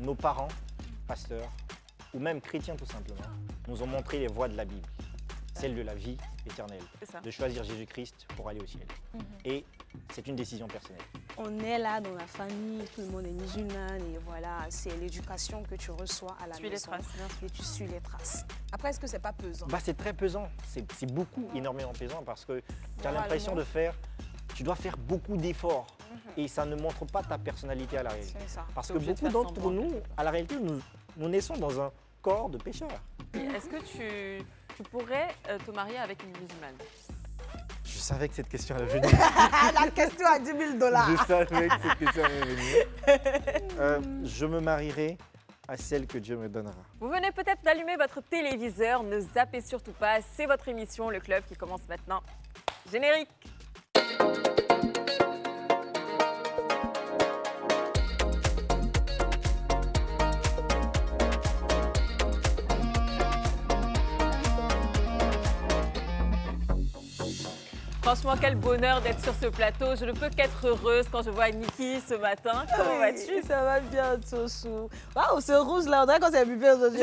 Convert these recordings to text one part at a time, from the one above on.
nos parents, pasteurs, ou même chrétiens tout simplement, nous ont montré les voies de la Bible, celle de la vie éternelle, de choisir Jésus-Christ pour aller au ciel. Et c'est une décision personnelle. On est là dans la famille, tout le monde est musulman et voilà, c'est l'éducation que tu reçois à la maison. Et tu suis les traces. Après, est-ce que c'est pas pesant? C'est très pesant, c'est beaucoup, énormément pesant parce que tu as l'impression de faire, tu dois faire beaucoup d'efforts et ça ne montre pas ta personnalité à la réalité. Parce que beaucoup d'entre nous, à la réalité, nous naissons dans un corps de pécheurs. Est-ce que tu pourrais te marier avec une musulmane? Je savais que cette question allait venir. La question à 10 000 $. Je savais que cette question allait venir. Je me marierai à celle que Dieu me donnera. Vous venez peut-être d'allumer votre téléviseur, ne zappez surtout pas, c'est votre émission Le Club qui commence maintenant. Générique. Franchement, quel bonheur d'être sur ce plateau. Je ne peux qu'être heureuse quand je vois Niki ce matin. Comment vas-tu? Ça va bien, Tochou. Waouh, ce rouge là, on dirait qu'on s'est buvé aujourd'hui.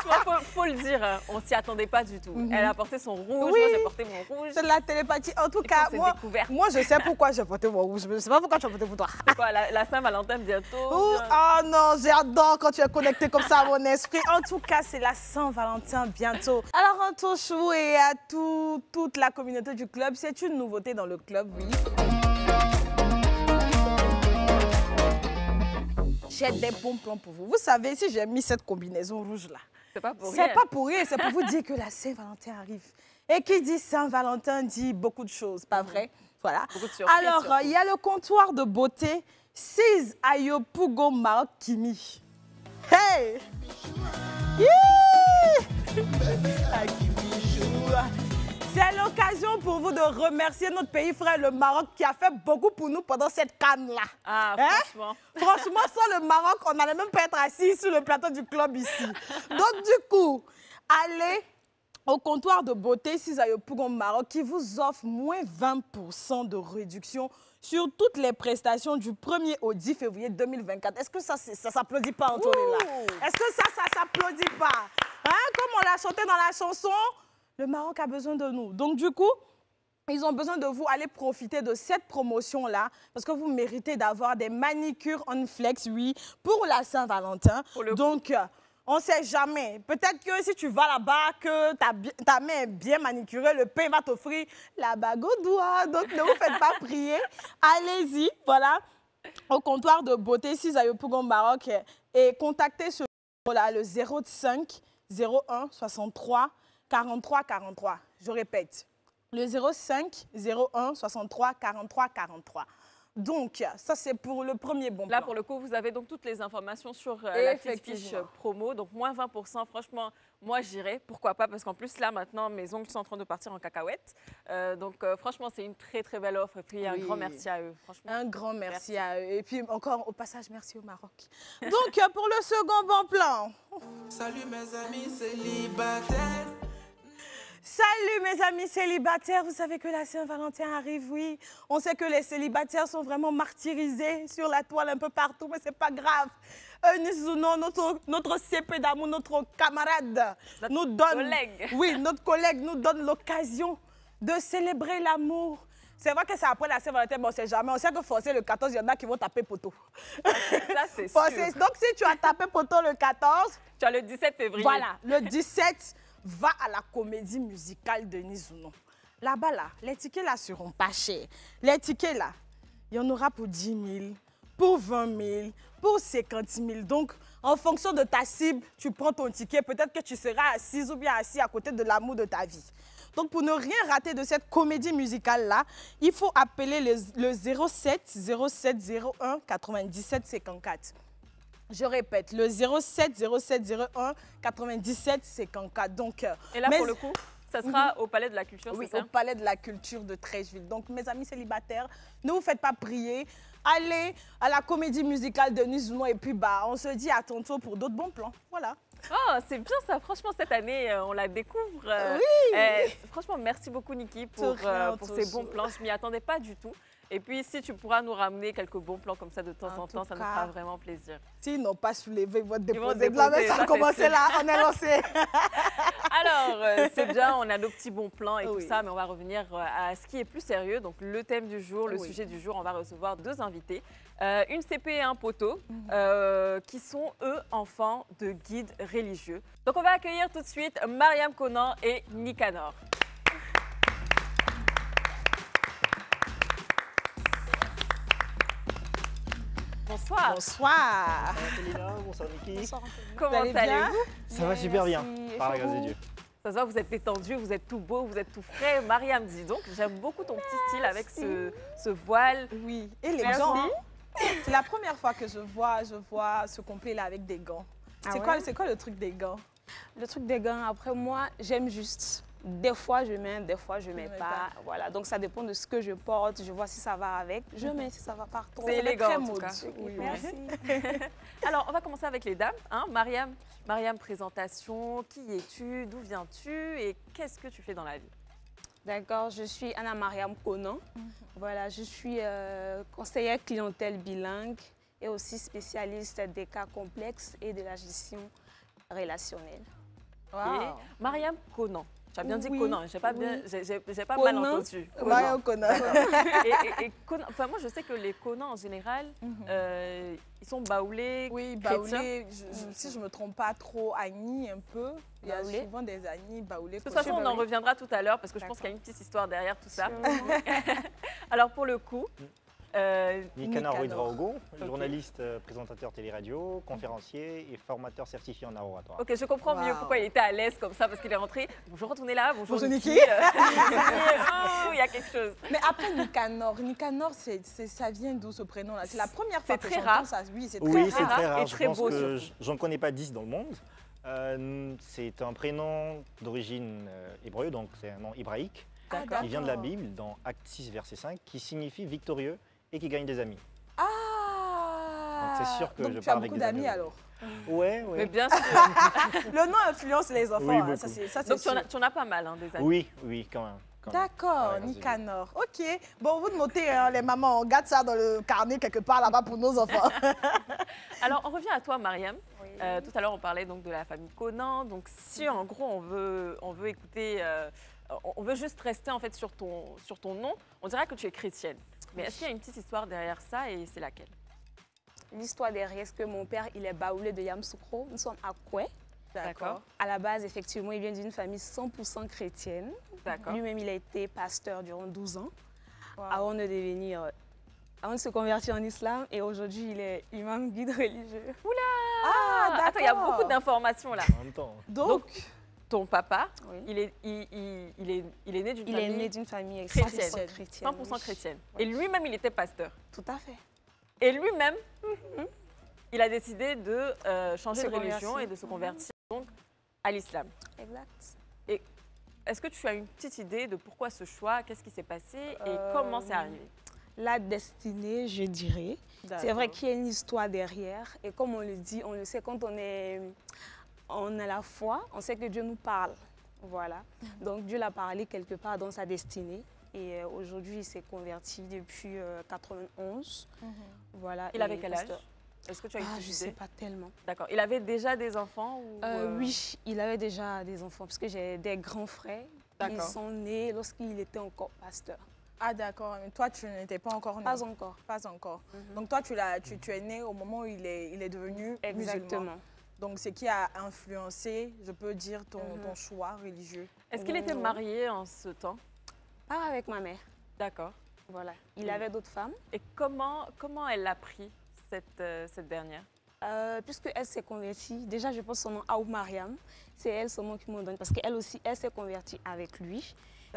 Franchement, faut le dire, hein, on s'y attendait pas du tout. Elle a porté son rouge, moi j'ai porté mon rouge. C'est de la télépathie. En tout cas, moi je sais pourquoi j'ai porté mon rouge. Je ne sais pas pourquoi tu as porté pour toi. C'est quoi, la Saint-Valentin bientôt? Oh non, j'adore quand tu es connecté comme ça à mon esprit. En tout cas, c'est la Saint-Valentin bientôt. Alors, Tochou et à toute la communauté du club, c'est une nouveauté dans le club, oui. J'ai des bons plans pour vous. Vous savez, si j'ai mis cette combinaison rouge là, c'est pas pour rien. C'est pas pour rien, c'est pour vous dire que la Saint-Valentin arrive. Et qui dit Saint-Valentin dit beaucoup de choses, pas vrai? Voilà. Alors, il y a le comptoir de beauté 6 Ayopugo Maroc Kimi. Hey! C'est l'occasion pour vous de remercier notre pays frère, le Maroc, qui a fait beaucoup pour nous pendant cette canne-là. Ah, franchement. Franchement, sans le Maroc, on n'allait même pas être assis sur le plateau du club ici. Donc, du coup, allez au comptoir de beauté 6 Ayopugo Maroc qui vous offre moins 20% de réduction sur toutes les prestations du 1er au 10 février 2024. Est-ce que ça s'applaudit pas, Antonella? Est-ce que ça s'applaudit pas? Hein? Comme on l'a chanté dans la chanson, le Maroc a besoin de nous. Donc, du coup, ils ont besoin de vous. Allez profiter de cette promotion-là parce que vous méritez d'avoir des manicures on flex, oui, pour la Saint-Valentin. Donc, on ne sait jamais. Peut-être que si tu vas là-bas, que ta main est bien manicurée, le pain va t'offrir la bague au doigt. Donc, ne vous faites pas prier. Allez-y, voilà, au comptoir de beauté 6 Ayopugo Maroc et contactez ce numéro-là, le 05 01 63 43 43. Je répète, le 05 01 63 43 43. Donc, ça, c'est pour le premier bon plan. Là, pour le coup, vous avez donc toutes les informations sur la petite fiche promo. Donc, moins 20%. Franchement, moi, j'irai. Pourquoi pas? Parce qu'en plus, là, maintenant, mes ongles sont en train de partir en cacahuète. Franchement, c'est une très, très belle offre. Et puis, un grand merci à eux. Franchement. Un grand merci à eux. Et puis, encore, au passage, merci au Maroc. Donc, pour le second bon plan. Salut, mes amis célibataires. Salut mes amis célibataires, vous savez que la Saint-Valentin arrive, oui. On sait que les célibataires sont vraiment martyrisés sur la toile un peu partout, mais c'est pas grave. Nizuno, notre CP d'amour, notre camarade, nous donne, notre collègue nous donne l'occasion de célébrer l'amour. C'est vrai que c'est après la Saint-Valentin, mais on ne sait jamais. On sait que forcément le 14, il y en a qui vont taper poteau. Ça, c'est sûr. Donc, si tu as tapé poteau le 14... Tu as le 17 février. Voilà, le 17... va à la comédie musicale de Nizuno. Là-bas, là, les tickets là seront pas chers. Les tickets là, il y en aura pour 10 000, pour 20 000, pour 50 000. Donc, en fonction de ta cible, tu prends ton ticket. Peut-être que tu seras assise ou bien assis à côté de l'amour de ta vie. Donc, pour ne rien rater de cette comédie musicale-là, il faut appeler le 07 07 01 97 54. Je répète, le 07 07 01 97 54. Donc, et là, pour le coup, ça sera au Palais de la Culture, oui, c'est ça? au Palais de la Culture de Treichville. Donc, mes amis célibataires, ne vous faites pas prier. Allez à la comédie musicale de Nizuno et puis, on se dit à tantôt pour d'autres bons plans. Voilà. Oh, c'est bien ça. Franchement, cette année, on la découvre. Oui. Franchement, merci beaucoup, Niki, pour ces bons plans. Je ne m'y attendais pas du tout. Et puis, si tu pourras nous ramener quelques bons plans comme ça de temps en temps, ça nous fera vraiment plaisir. S'ils n'ont pas soulevé, ils vont déposer de la main, ça a commencé là, on est lancé. Alors, c'est bien, on a nos petits bons plans et tout ça, mais on va revenir à ce qui est plus sérieux. Donc, le thème du jour, le sujet du jour, on va recevoir 2 invités. Une CP et un poteau, qui sont, eux, enfants de guides religieux. Donc, on va accueillir tout de suite Mariam Conan et Nicanor. Bonsoir. Bonsoir. Bonsoir, bonsoir Niki. Bonsoir. Comment allez-vous? Ça va super bien, par la grâce de Dieu. Ça se voit, vous êtes détendu, vous êtes tout beau, vous êtes tout frais. Mariam, dis donc, j'aime beaucoup ton petit style avec ce voile. Oui, et les gants. C'est la première fois que je vois ce complet-là avec des gants. C'est quoi le truc des gants? Le truc des gants, après moi, j'aime juste. Des fois, je mets, des fois, je mets pas. Voilà, donc ça dépend de ce que je porte. Je vois si ça va avec. Je mets si ça va pas trop. C'est élégant, en tout cas. Oui, merci. Alors, on va commencer avec les dames. Hein, Mariam, présentation. Qui es-tu? D'où viens-tu? Et qu'est-ce que tu fais dans la vie? D'accord, je suis Anna Mariam Conan. Voilà, je suis conseillère clientèle bilingue et aussi spécialiste des cas complexes et de la gestion relationnelle. Wow. Mariam Conan. Tu as bien dit Conan, j'ai pas Conan. mal entendu. Mariam Conan. Et Conan, enfin, moi, je sais que les Conans, en général, ils sont baoulés, oui, chrétiens. Baoulés, si je ne me trompe pas trop, Agni un peu. Il y a souvent des Agni baoulés. De toute façon, on en reviendra tout à l'heure parce que je pense qu'il y a une petite histoire derrière tout ça. Alors, pour le coup... Nicanor Ouedraogo, journaliste, présentateur télé-radio, conférencier et formateur certifié en art oratoire. Ok, je comprends mieux pourquoi il était à l'aise comme ça, parce qu'il est rentré. Bonjour, retournez là, bonjour Niki. Il y a quelque chose. Mais après Nicanor, ça vient d'où ce prénom-là? C'est la première fois que j'entends ça. Oui, c'est très rare. Et très beau surtout. J'en connais pas 10 dans le monde. C'est un prénom d'origine hébreu, donc c'est un nom hébraïque. Qui vient de la Bible, dans Acte 6, verset 5, qui signifie victorieux et qui gagne des amis. Ah! Donc c'est sûr que donc je tu as parle avec beaucoup des amis d'amis alors? Ouais. Mais bien sûr. Le nom influence les enfants, oui, hein, ça c'est donc sûr. tu en as pas mal, hein, des amis. Oui, quand même. D'accord, Nicanor. Ok. Bon, vous notez, hein, les mamans, on garde ça dans le carnet quelque part là-bas pour nos enfants. Alors, on revient à toi, Mariam. Oui. Tout à l'heure, on parlait donc de la famille Conan. Donc, si en gros, on veut écouter... on veut juste rester en fait sur ton nom, on dirait que tu es chrétienne. Mais est-ce qu'il y a une petite histoire derrière ça et c'est laquelle? L'histoire derrière, c'est que mon père, il est baoulé de Yamoussoukro. Nous sommes à Koué. D'accord. À la base, effectivement, il vient d'une famille 100% chrétienne. D'accord. Lui-même, il a été pasteur durant 12 ans avant de se convertir en islam. Et aujourd'hui, il est imam guide religieux. Oula! Ah, d'accord. Attends, il y a beaucoup d'informations là. En même temps. Donc ton papa, oui. il est né d'une famille chrétienne. 100% chrétienne. Oui. Et lui-même, il était pasteur. Tout à fait. Et lui-même, il a décidé de changer de religion et de se convertir donc à l'islam. Exact. Et est-ce que tu as une petite idée de pourquoi ce choix, qu'est-ce qui s'est passé et comment c'est arrivé? La destinée, je dirais. C'est vrai qu'il y a une histoire derrière. Et comme on le dit, on le sait quand on a la foi, on sait que Dieu nous parle. Voilà. Donc Dieu l'a parlé quelque part dans sa destinée. Et aujourd'hui, il s'est converti depuis 91. Voilà. Il avait quel âge? Est-ce que tu as une petite idée? Je ne sais pas tellement. D'accord. Il avait déjà des enfants ou Oui, il avait déjà des enfants parce que j'ai des grands frères. Ils sont nés lorsqu'il était encore pasteur. Ah d'accord, mais toi tu n'étais pas encore né? Pas encore. Pas encore. Donc toi tu es né au moment où il est devenu musulman. Donc c'est qui a influencé, je peux dire, ton choix religieux. Est-ce qu'il était marié en ce temps? Pas avec ma mère. D'accord. Voilà. Il avait d'autres femmes. Et comment elle l'a pris, cette dernière? Puisqu'elle s'est convertie, déjà je pense son nom Aou Mariam, c'est elle son nom qui me donne parce qu'elle aussi, elle s'est convertie avec lui.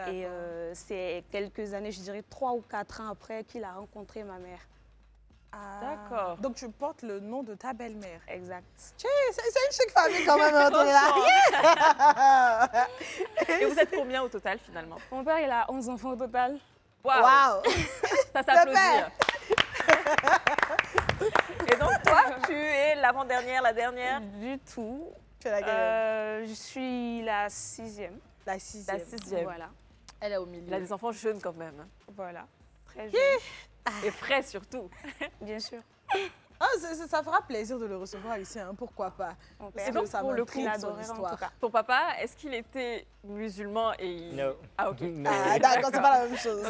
Et c'est quelques années, je dirais 3 ou 4 ans après qu'il a rencontré ma mère. Ah, d'accord. Donc tu portes le nom de ta belle-mère. Exact. C'est une chic famille quand même. Et vous êtes combien au total finalement? Mon père, il a 11 enfants au total. Waouh! Ça s'applaudit. Et donc toi, tu es l'avant-dernière, la dernière? Du tout. Tu es laquelle? Je suis la 6e. La 6e. Voilà. Elle est au milieu. Il a des enfants jeunes quand même. Voilà. très jeune. Et frais surtout. Bien sûr. Ah, ça fera plaisir de le recevoir ici, hein, pourquoi pas. Et donc, pour le coup, ton papa, est-ce qu'il était musulman et il... Non. Ah, ok. Ah, d'accord, c'est pas la même chose.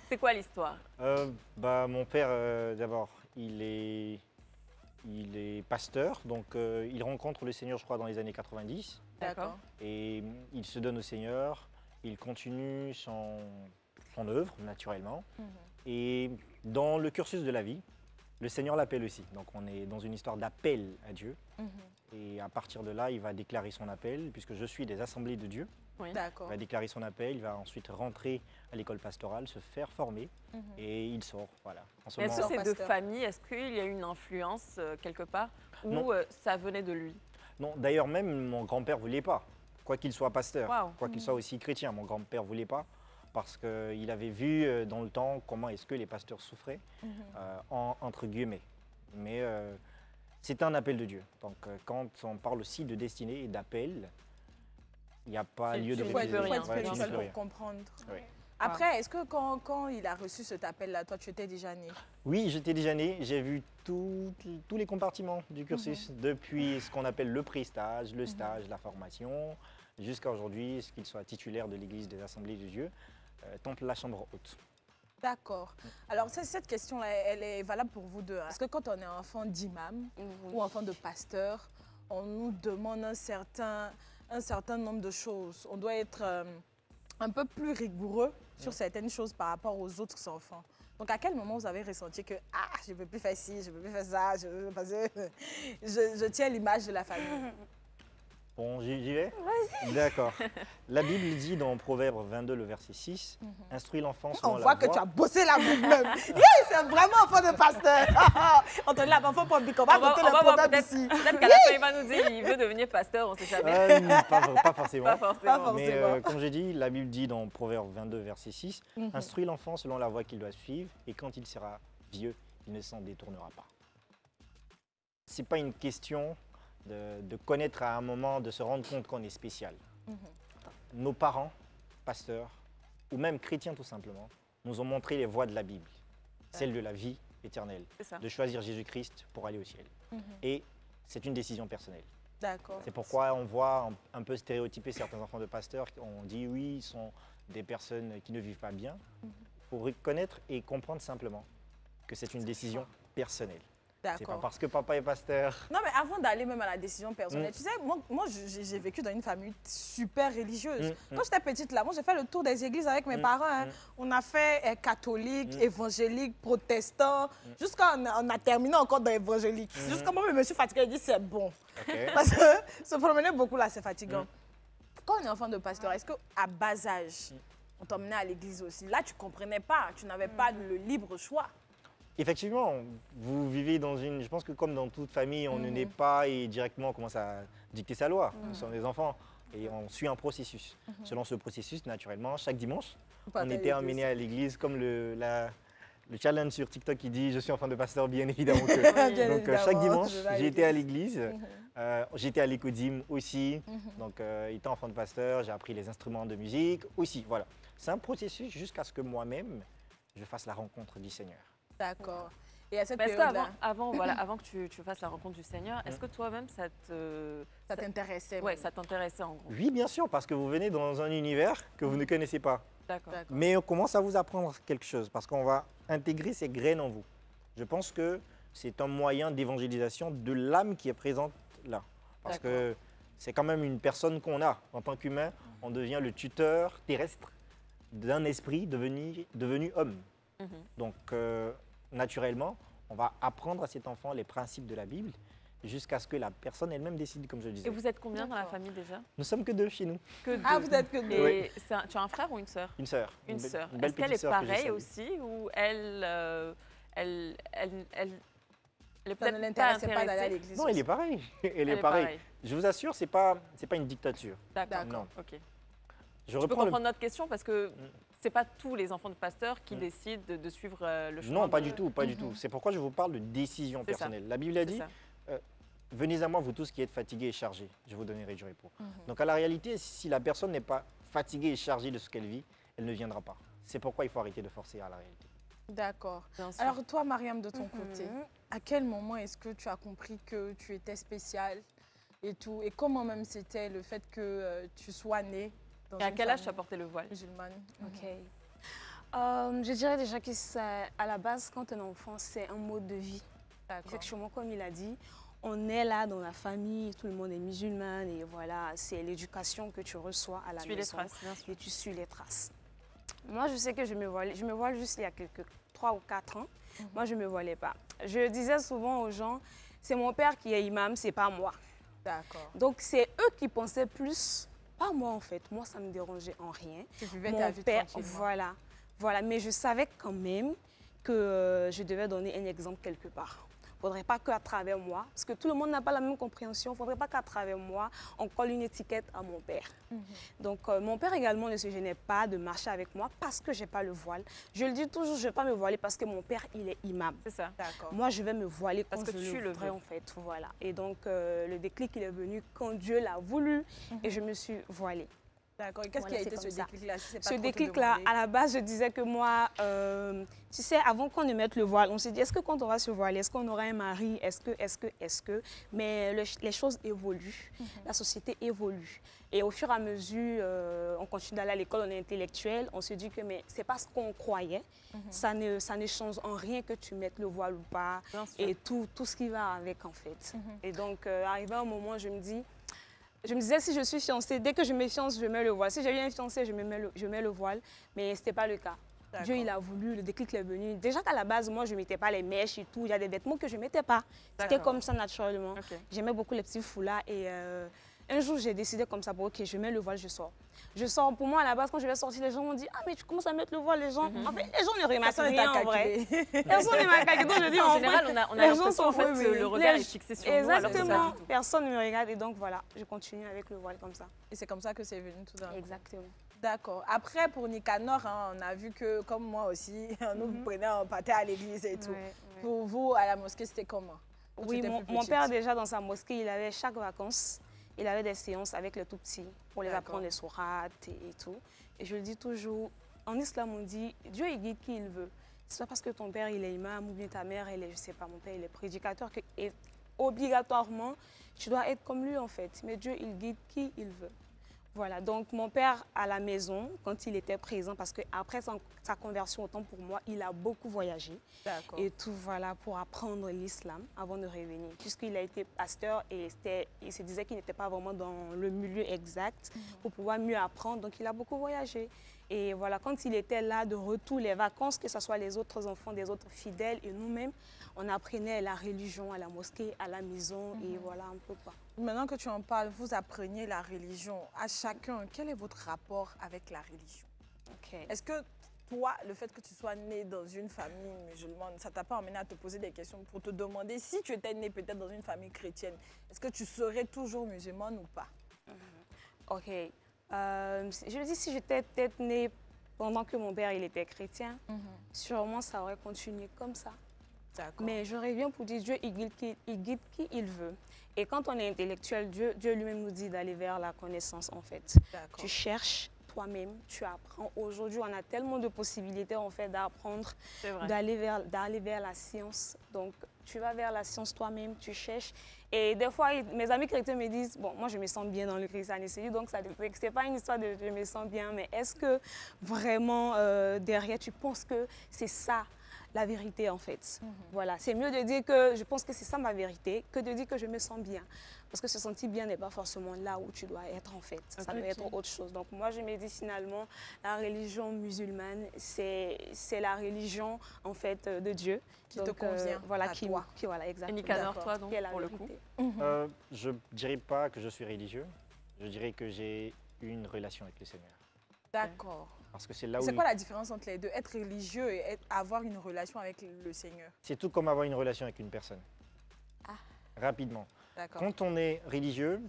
C'est quoi l'histoire? Mon père, d'abord, il est pasteur, donc il rencontre le Seigneur, je crois, dans les années 90. D'accord. Et il se donne au Seigneur, il continue son œuvre, naturellement. Et dans le cursus de la vie, le Seigneur l'appelle aussi. Donc on est dans une histoire d'appel à Dieu. Et à partir de là, il va déclarer son appel, puisque je suis des assemblées de Dieu. Oui. D'accord. Il va déclarer son appel, il va ensuite rentrer à l'école pastorale, se faire former, et il sort. Voilà. Est-ce que c'est de famille? Est-ce qu'il y a une influence quelque part? Ou ça venait de lui? Non, d'ailleurs même mon grand-père ne voulait pas, quoi qu'il soit pasteur, quoi qu'il soit aussi chrétien. Mon grand-père ne voulait pas, parce qu'il avait vu dans le temps comment est-ce que les pasteurs souffraient, entre guillemets. Mais c'est un appel de Dieu. Donc quand on parle aussi de destinée et d'appel, il n'y a pas lieu de refuser. Il faut être spirituel pour comprendre. Oui. Après, est-ce que quand il a reçu cet appel-là, toi, tu étais déjà né? Oui, j'étais déjà né. J'ai vu tous les compartiments du cursus, depuis ce qu'on appelle le pré-stage, le stage, la formation, jusqu'à aujourd'hui, ce qu'il soit titulaire de l'Église des Assemblées de Dieu, temple la chambre haute. D'accord. Alors, cette question-là, elle est valable pour vous deux. Parce que quand on est enfant d'imam ou enfant de pasteur, on nous demande un certain nombre de choses. On doit être un peu plus rigoureux sur certaines choses par rapport aux autres enfants. Donc, à quel moment vous avez ressenti que je ne peux plus faire ci, je ne peux plus faire ça, je tiens l'image de la famille? Bon, j'y vais? D'accord. La Bible dit dans Proverbe 22, le verset 6, « Instruis l'enfant selon la voie. » On voit que tu as bossé la Bible même. C'est vraiment enfant de pasteur. On te l'a enfant pour bico. On va noter le proverbe ici. Peut-être qu'à la fin, il va nous dire qu'il veut devenir pasteur, on ne sait jamais. Pas forcément. Pas forcément. Mais comme j'ai dit, la Bible dit dans Proverbe 22, verset 6, « Instruis l'enfant selon la voie qu'il doit suivre, et quand il sera vieux, il ne s'en détournera pas. » Ce n'est pas une question de connaître à un moment, de se rendre compte qu'on est spécial. Nos parents, pasteurs, ou même chrétiens tout simplement, nous ont montré les voies de la Bible, celle de la vie éternelle, de choisir Jésus-Christ pour aller au ciel. Et c'est une décision personnelle. C'est pourquoi on voit un peu stéréotyper certains enfants de pasteurs, on dit oui, ils sont des personnes qui ne vivent pas bien. Il faut reconnaître et comprendre simplement que c'est une décision personnelle. C'est pas parce que papa est pasteur. Non, mais avant d'aller même à la décision personnelle, tu sais, moi j'ai vécu dans une famille super religieuse. Quand j'étais petite, là, moi, j'ai fait le tour des églises avec mes parents. Hein. On a fait catholique, évangélique, protestant, jusqu'à on a terminé encore dans évangélique. Jusqu'à moi, je me suis fatiguée, j'ai dit c'est bon. Parce que se promener beaucoup, là, c'est fatigant. Quand on est enfant de pasteur, est-ce qu'à bas âge, on t'emmenait à l'église aussi? Là, tu ne comprenais pas, tu n'avais pas le libre choix. Effectivement, vous vivez dans une... Je pense que comme dans toute famille, on ne naît pas et directement on commence à dicter sa loi. Nous sommes des enfants et on suit un processus. Selon ce processus, naturellement, chaque dimanche, on était amené à l'église comme le challenge sur TikTok qui dit « Je suis enfant de pasteur, bien évidemment que... » Donc chaque dimanche, j'ai été à l'église. J'étais à l'écodime aussi. Donc étant enfant de pasteur, j'ai appris les instruments de musique aussi. Voilà. C'est un processus jusqu'à ce que moi-même, je fasse la rencontre du Seigneur. D'accord. Et à cette période-là... Avant que tu fasses la rencontre du Seigneur, est-ce que toi-même, ça t'intéressait? Oui, ça t'intéressait en gros. Oui, bien sûr, parce que vous venez dans un univers que vous ne connaissez pas. D'accord. Mais on commence à vous apprendre quelque chose, parce qu'on va intégrer ces graines en vous. Je pense que c'est un moyen d'évangélisation de l'âme qui est présente là. Parce que c'est quand même une personne qu'on a. En tant qu'humain, on devient le tuteur terrestre d'un esprit devenu homme. Donc, naturellement, on va apprendre à cet enfant les principes de la Bible jusqu'à ce que la personne elle-même décide, comme je disais. Et vous êtes combien dans la famille déjà? Nous sommes que 2 chez nous. Que 2. Ah, vous êtes que 2. Et tu as un frère ou une sœur? Une sœur. Une sœur. Est-ce qu'elle est pareille aussi ou elle est peut-être ne l'intéressait pas d'aller à l'église? Non, elle est pareille. Elle est pareille. Je vous assure, c'est pas une dictature. D'accord. Non. Ok. Je peux comprendre notre question parce que c'est pas tous les enfants de pasteurs qui décident de suivre le chemin. Non, pas du tout, pas du tout. C'est pourquoi je vous parle de décision personnelle. La Bible a dit, venez à moi, vous tous qui êtes fatigués et chargés, je vous donnerai du repos. Donc à la réalité, si la personne n'est pas fatiguée et chargée de ce qu'elle vit, elle ne viendra pas. C'est pourquoi il faut arrêter de forcer à la réalité. D'accord. Alors toi, Mariam, de ton côté, à quel moment est-ce que tu as compris que tu étais spéciale et tout? Et comment même c'était le fait que tu sois née dans et à quel âge tu as porté le voile musulmane? Ok. Je dirais déjà que à la base, quand un enfant, c'est un mode de vie. Effectivement, comme il a dit, on est là dans la famille, tout le monde est musulman et voilà, c'est l'éducation que tu reçois à la maison. Les traces, bien sûr. Et tu suis les traces. Moi, je sais que je me voile juste il y a 3 ou 4 ans. Moi, je ne me voilais pas. Je disais souvent aux gens, c'est mon père qui est imam, c'est pas moi. D'accord. Donc, c'est eux qui pensaient plus, pas moi en fait. Moi, ça ne me dérangeait en rien. Tu vivais ta vie tranquillement. Voilà. Mais je savais quand même que je devais donner un exemple quelque part. Il ne faudrait pas qu'à travers moi, parce que tout le monde n'a pas la même compréhension, il ne faudrait pas qu'à travers moi, on colle une étiquette à mon père. Donc, mon père également ne se gênait pas de marcher avec moi parce que je n'ai pas le voile. Je le dis toujours, je ne vais pas me voiler parce que mon père, il est imam. C'est ça. D'accord. Moi, je vais me voiler parce quand que je tu le veux, en fait. Voilà. Et donc, le déclic, il est venu quand Dieu l'a voulu et je me suis voilée. D'accord. Et qu'est-ce qui a été ce déclic-là? Ce déclic-là, à la base, je disais que moi, tu sais, avant qu'on ne mette le voile, on s'est dit, est-ce que quand on va se voiler, est-ce qu'on aura un mari? Est-ce que? Mais les choses évoluent, la société évolue. Et au fur et à mesure, on continue d'aller à l'école, on est intellectuel, on se dit que ce n'est pas ce qu'on croyait. Ça ne change en rien que tu mettes le voile ou pas. Et tout ce qui va avec, en fait. Et donc, arrivé à un moment, je me disais, si je suis fiancée, dès que je me fiance, je mets le voile. Si j'ai eu un fiancé, je mets le voile. Mais ce n'était pas le cas. Dieu, il a voulu, le déclic est venu. Déjà qu'à la base, moi, je ne mettais pas les mèches et tout. Il y a des vêtements que je ne mettais pas. C'était comme ça, naturellement. J'aimais beaucoup les petits foulards. Et un jour, j'ai décidé comme ça, ok, je mets le voile, je sors. Je sors, pour moi, à la base, quand je vais sortir, les gens m'ont dit, ah, mais tu commences à mettre le voile, les gens. En fait, les gens ne remarquent rien, en vrai. Personne ne m'a calculé. Donc, je dis, en général, on a l'impression, en fait, que le regard est fixé sur nous. Exactement. Personne ne me regarde. Et donc, voilà, je continue avec le voile comme ça. Et c'est comme ça que c'est venu tout d'un coup. Exactement. D'accord. Après, pour Nicanor, on a vu que, comme moi aussi, nous prenions un pâté à l'église et tout. Pour vous, à la mosquée, c'était comment? Oui, mon père, déjà, dans sa mosquée, il avait chaque vacances, il avait des séances avec les tout-petits pour les apprendre les sourates et tout. Et je le dis toujours, en islam, on dit, Dieu, il guide qui il veut. Ce n'est pas parce que ton père, il est imam ou bien ta mère, elle est, je ne sais pas, mon père, il est prédicateur, que obligatoirement, tu dois être comme lui, en fait. Mais Dieu, il guide qui il veut. Voilà, donc mon père à la maison, quand il était présent, parce qu'après sa conversion, autant pour moi, il a beaucoup voyagé. Et tout, voilà, pour apprendre l'islam avant de revenir. Puisqu'il a été pasteur et il se disait qu'il n'était pas vraiment dans le milieu exact pour pouvoir mieux apprendre. Donc il a beaucoup voyagé. Et voilà, quand il était là de retour, les vacances, que ce soit les autres enfants, des autres fidèles et nous-mêmes, on apprenait la religion à la mosquée, à la maison et voilà un peu quoi. Maintenant que tu en parles, vous appreniez la religion. À chacun, quel est votre rapport avec la religion? Est-ce que toi, le fait que tu sois né dans une famille musulmane, ça t'a pas amené à te poser des questions pour te demander si tu étais né peut-être dans une famille chrétienne, est-ce que tu serais toujours musulmane ou pas? Ok. Je le dis, si j'étais peut-être née pendant que mon père il était chrétien, sûrement ça aurait continué comme ça. Mais je reviens pour dire Dieu, il guide qui il veut. Et quand on est intellectuel, Dieu lui-même nous dit d'aller vers la connaissance en fait. Tu cherches toi-même, tu apprends. Aujourd'hui, on a tellement de possibilités en fait d'apprendre, d'aller vers la science. Donc, tu vas vers la science toi-même, tu cherches. Et des fois, mes amis chrétiens me disent, bon, moi je me sens bien dans le christianisme, donc ça c'est pas une histoire de je me sens bien, mais est-ce que vraiment derrière tu penses que c'est ça la vérité en fait? Voilà, c'est mieux de dire que je pense que c'est ça ma vérité que de dire que je me sens bien. Parce que se sentir bien n'est pas forcément là où tu dois être en fait. Ça doit être autre chose. Donc moi je me dis finalement, la religion musulmane, c'est la religion en fait de Dieu. Qui te convient voilà, à toi. Voilà, exactement. Et Nicanor, toi donc, pour le coup? Je ne dirais pas que je suis religieux. Je dirais que j'ai une relation avec le Seigneur. D'accord. Parce que c'est là où... C'est quoi la différence entre les deux? Être religieux et avoir une relation avec le Seigneur? C'est tout comme avoir une relation avec une personne. Rapidement. Quand on est religieux,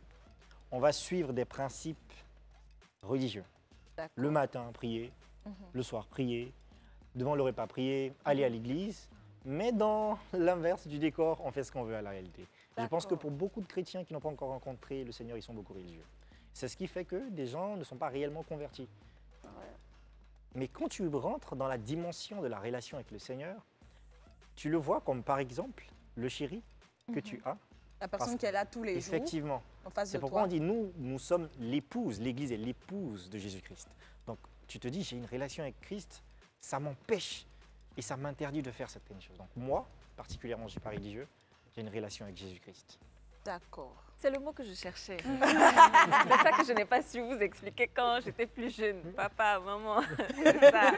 on va suivre des principes religieux. Le matin, prier. Le soir, prier. Devant le repas, prier. Aller à l'église. Mais dans l'inverse du décor, on fait ce qu'on veut à la réalité. Je pense que pour beaucoup de chrétiens qui n'ont pas encore rencontré le Seigneur, ils sont beaucoup religieux. C'est ce qui fait que des gens ne sont pas réellement convertis. Mais quand tu rentres dans la dimension de la relation avec le Seigneur, tu le vois comme par exemple le chéri que tu as. La personne qui est là tous les jours. Effectivement. C'est pourquoi on dit nous sommes l'épouse, l'Église est l'épouse de Jésus-Christ. Donc tu te dis, j'ai une relation avec Christ, ça m'empêche et ça m'interdit de faire certaines choses. Donc moi, particulièrement, je suis pas religieux, j'ai une relation avec Jésus-Christ. D'accord. C'est le mot que je cherchais. C'est ça que je n'ai pas su vous expliquer quand j'étais plus jeune. Papa, maman, c'est ça.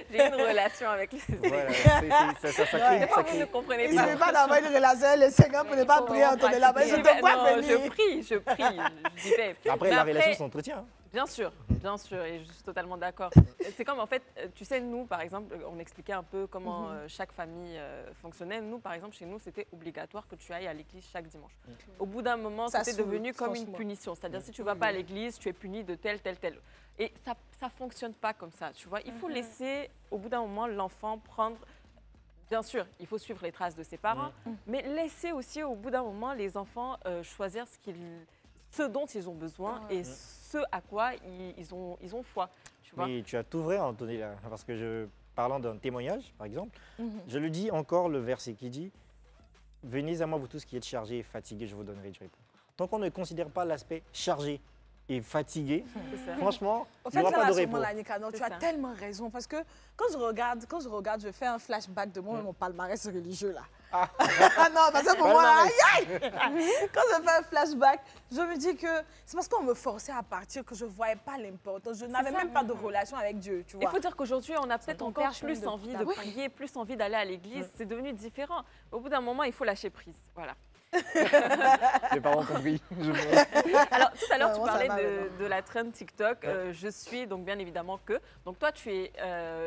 J'ai une relation avec les Seigneur. Voilà, ça crée. Des fois, vous ne comprenez Il pas. ne suffit pas d'avoir une relation avec le Seigneur pour ne pas prier en ton là-bas. Je te vois venir. Je prie, je disais. Après, la relation s'entretient. Bien sûr, et je suis totalement d'accord. C'est comme en fait, tu sais, nous, par exemple, on expliquait un peu comment chaque famille fonctionnait. Nous, par exemple, chez nous, c'était obligatoire que tu ailles à l'église chaque dimanche. Au bout d'un moment, c'était devenu comme une punition. C'est-à-dire, si tu ne vas pas à l'église, tu es puni de tel. Et ça ne fonctionne pas comme ça, tu vois. Il faut laisser, au bout d'un moment, l'enfant prendre... Bien sûr, il faut suivre les traces de ses parents, mais laisser aussi, au bout d'un moment, les enfants choisir ce dont ils ont besoin et ce à quoi ils ont foi. Tu vois. Mais tu as tout vrai, Anthony, là, parce que parlant d'un témoignage, par exemple, je le dis encore, le verset qui dit « Venez à moi, vous tous qui êtes chargés et fatigués, je vous donnerai du repos ». Tant qu'on ne considère pas l'aspect chargé et fatigué, franchement, il n'y aura pas de repos. Tu as tellement raison, parce que quand je regarde, je fais un flashback de mon palmarès religieux, là. Ah non, parce que pour moi, aïe, quand je fais un flashback, je me dis que c'est parce qu'on me forçait à partir que je ne voyais pas l'importance. Je n'avais même pas de relation avec Dieu, tu vois. Il faut dire qu'aujourd'hui, on a peut-être encore plus envie de prier, plus envie d'aller à l'église. C'est devenu différent. Au bout d'un moment, il faut lâcher prise. Voilà. Les parents compris. Alors, tout à l'heure, tu parlais de la trend TikTok. Je suis donc bien évidemment que... Donc, toi, tu es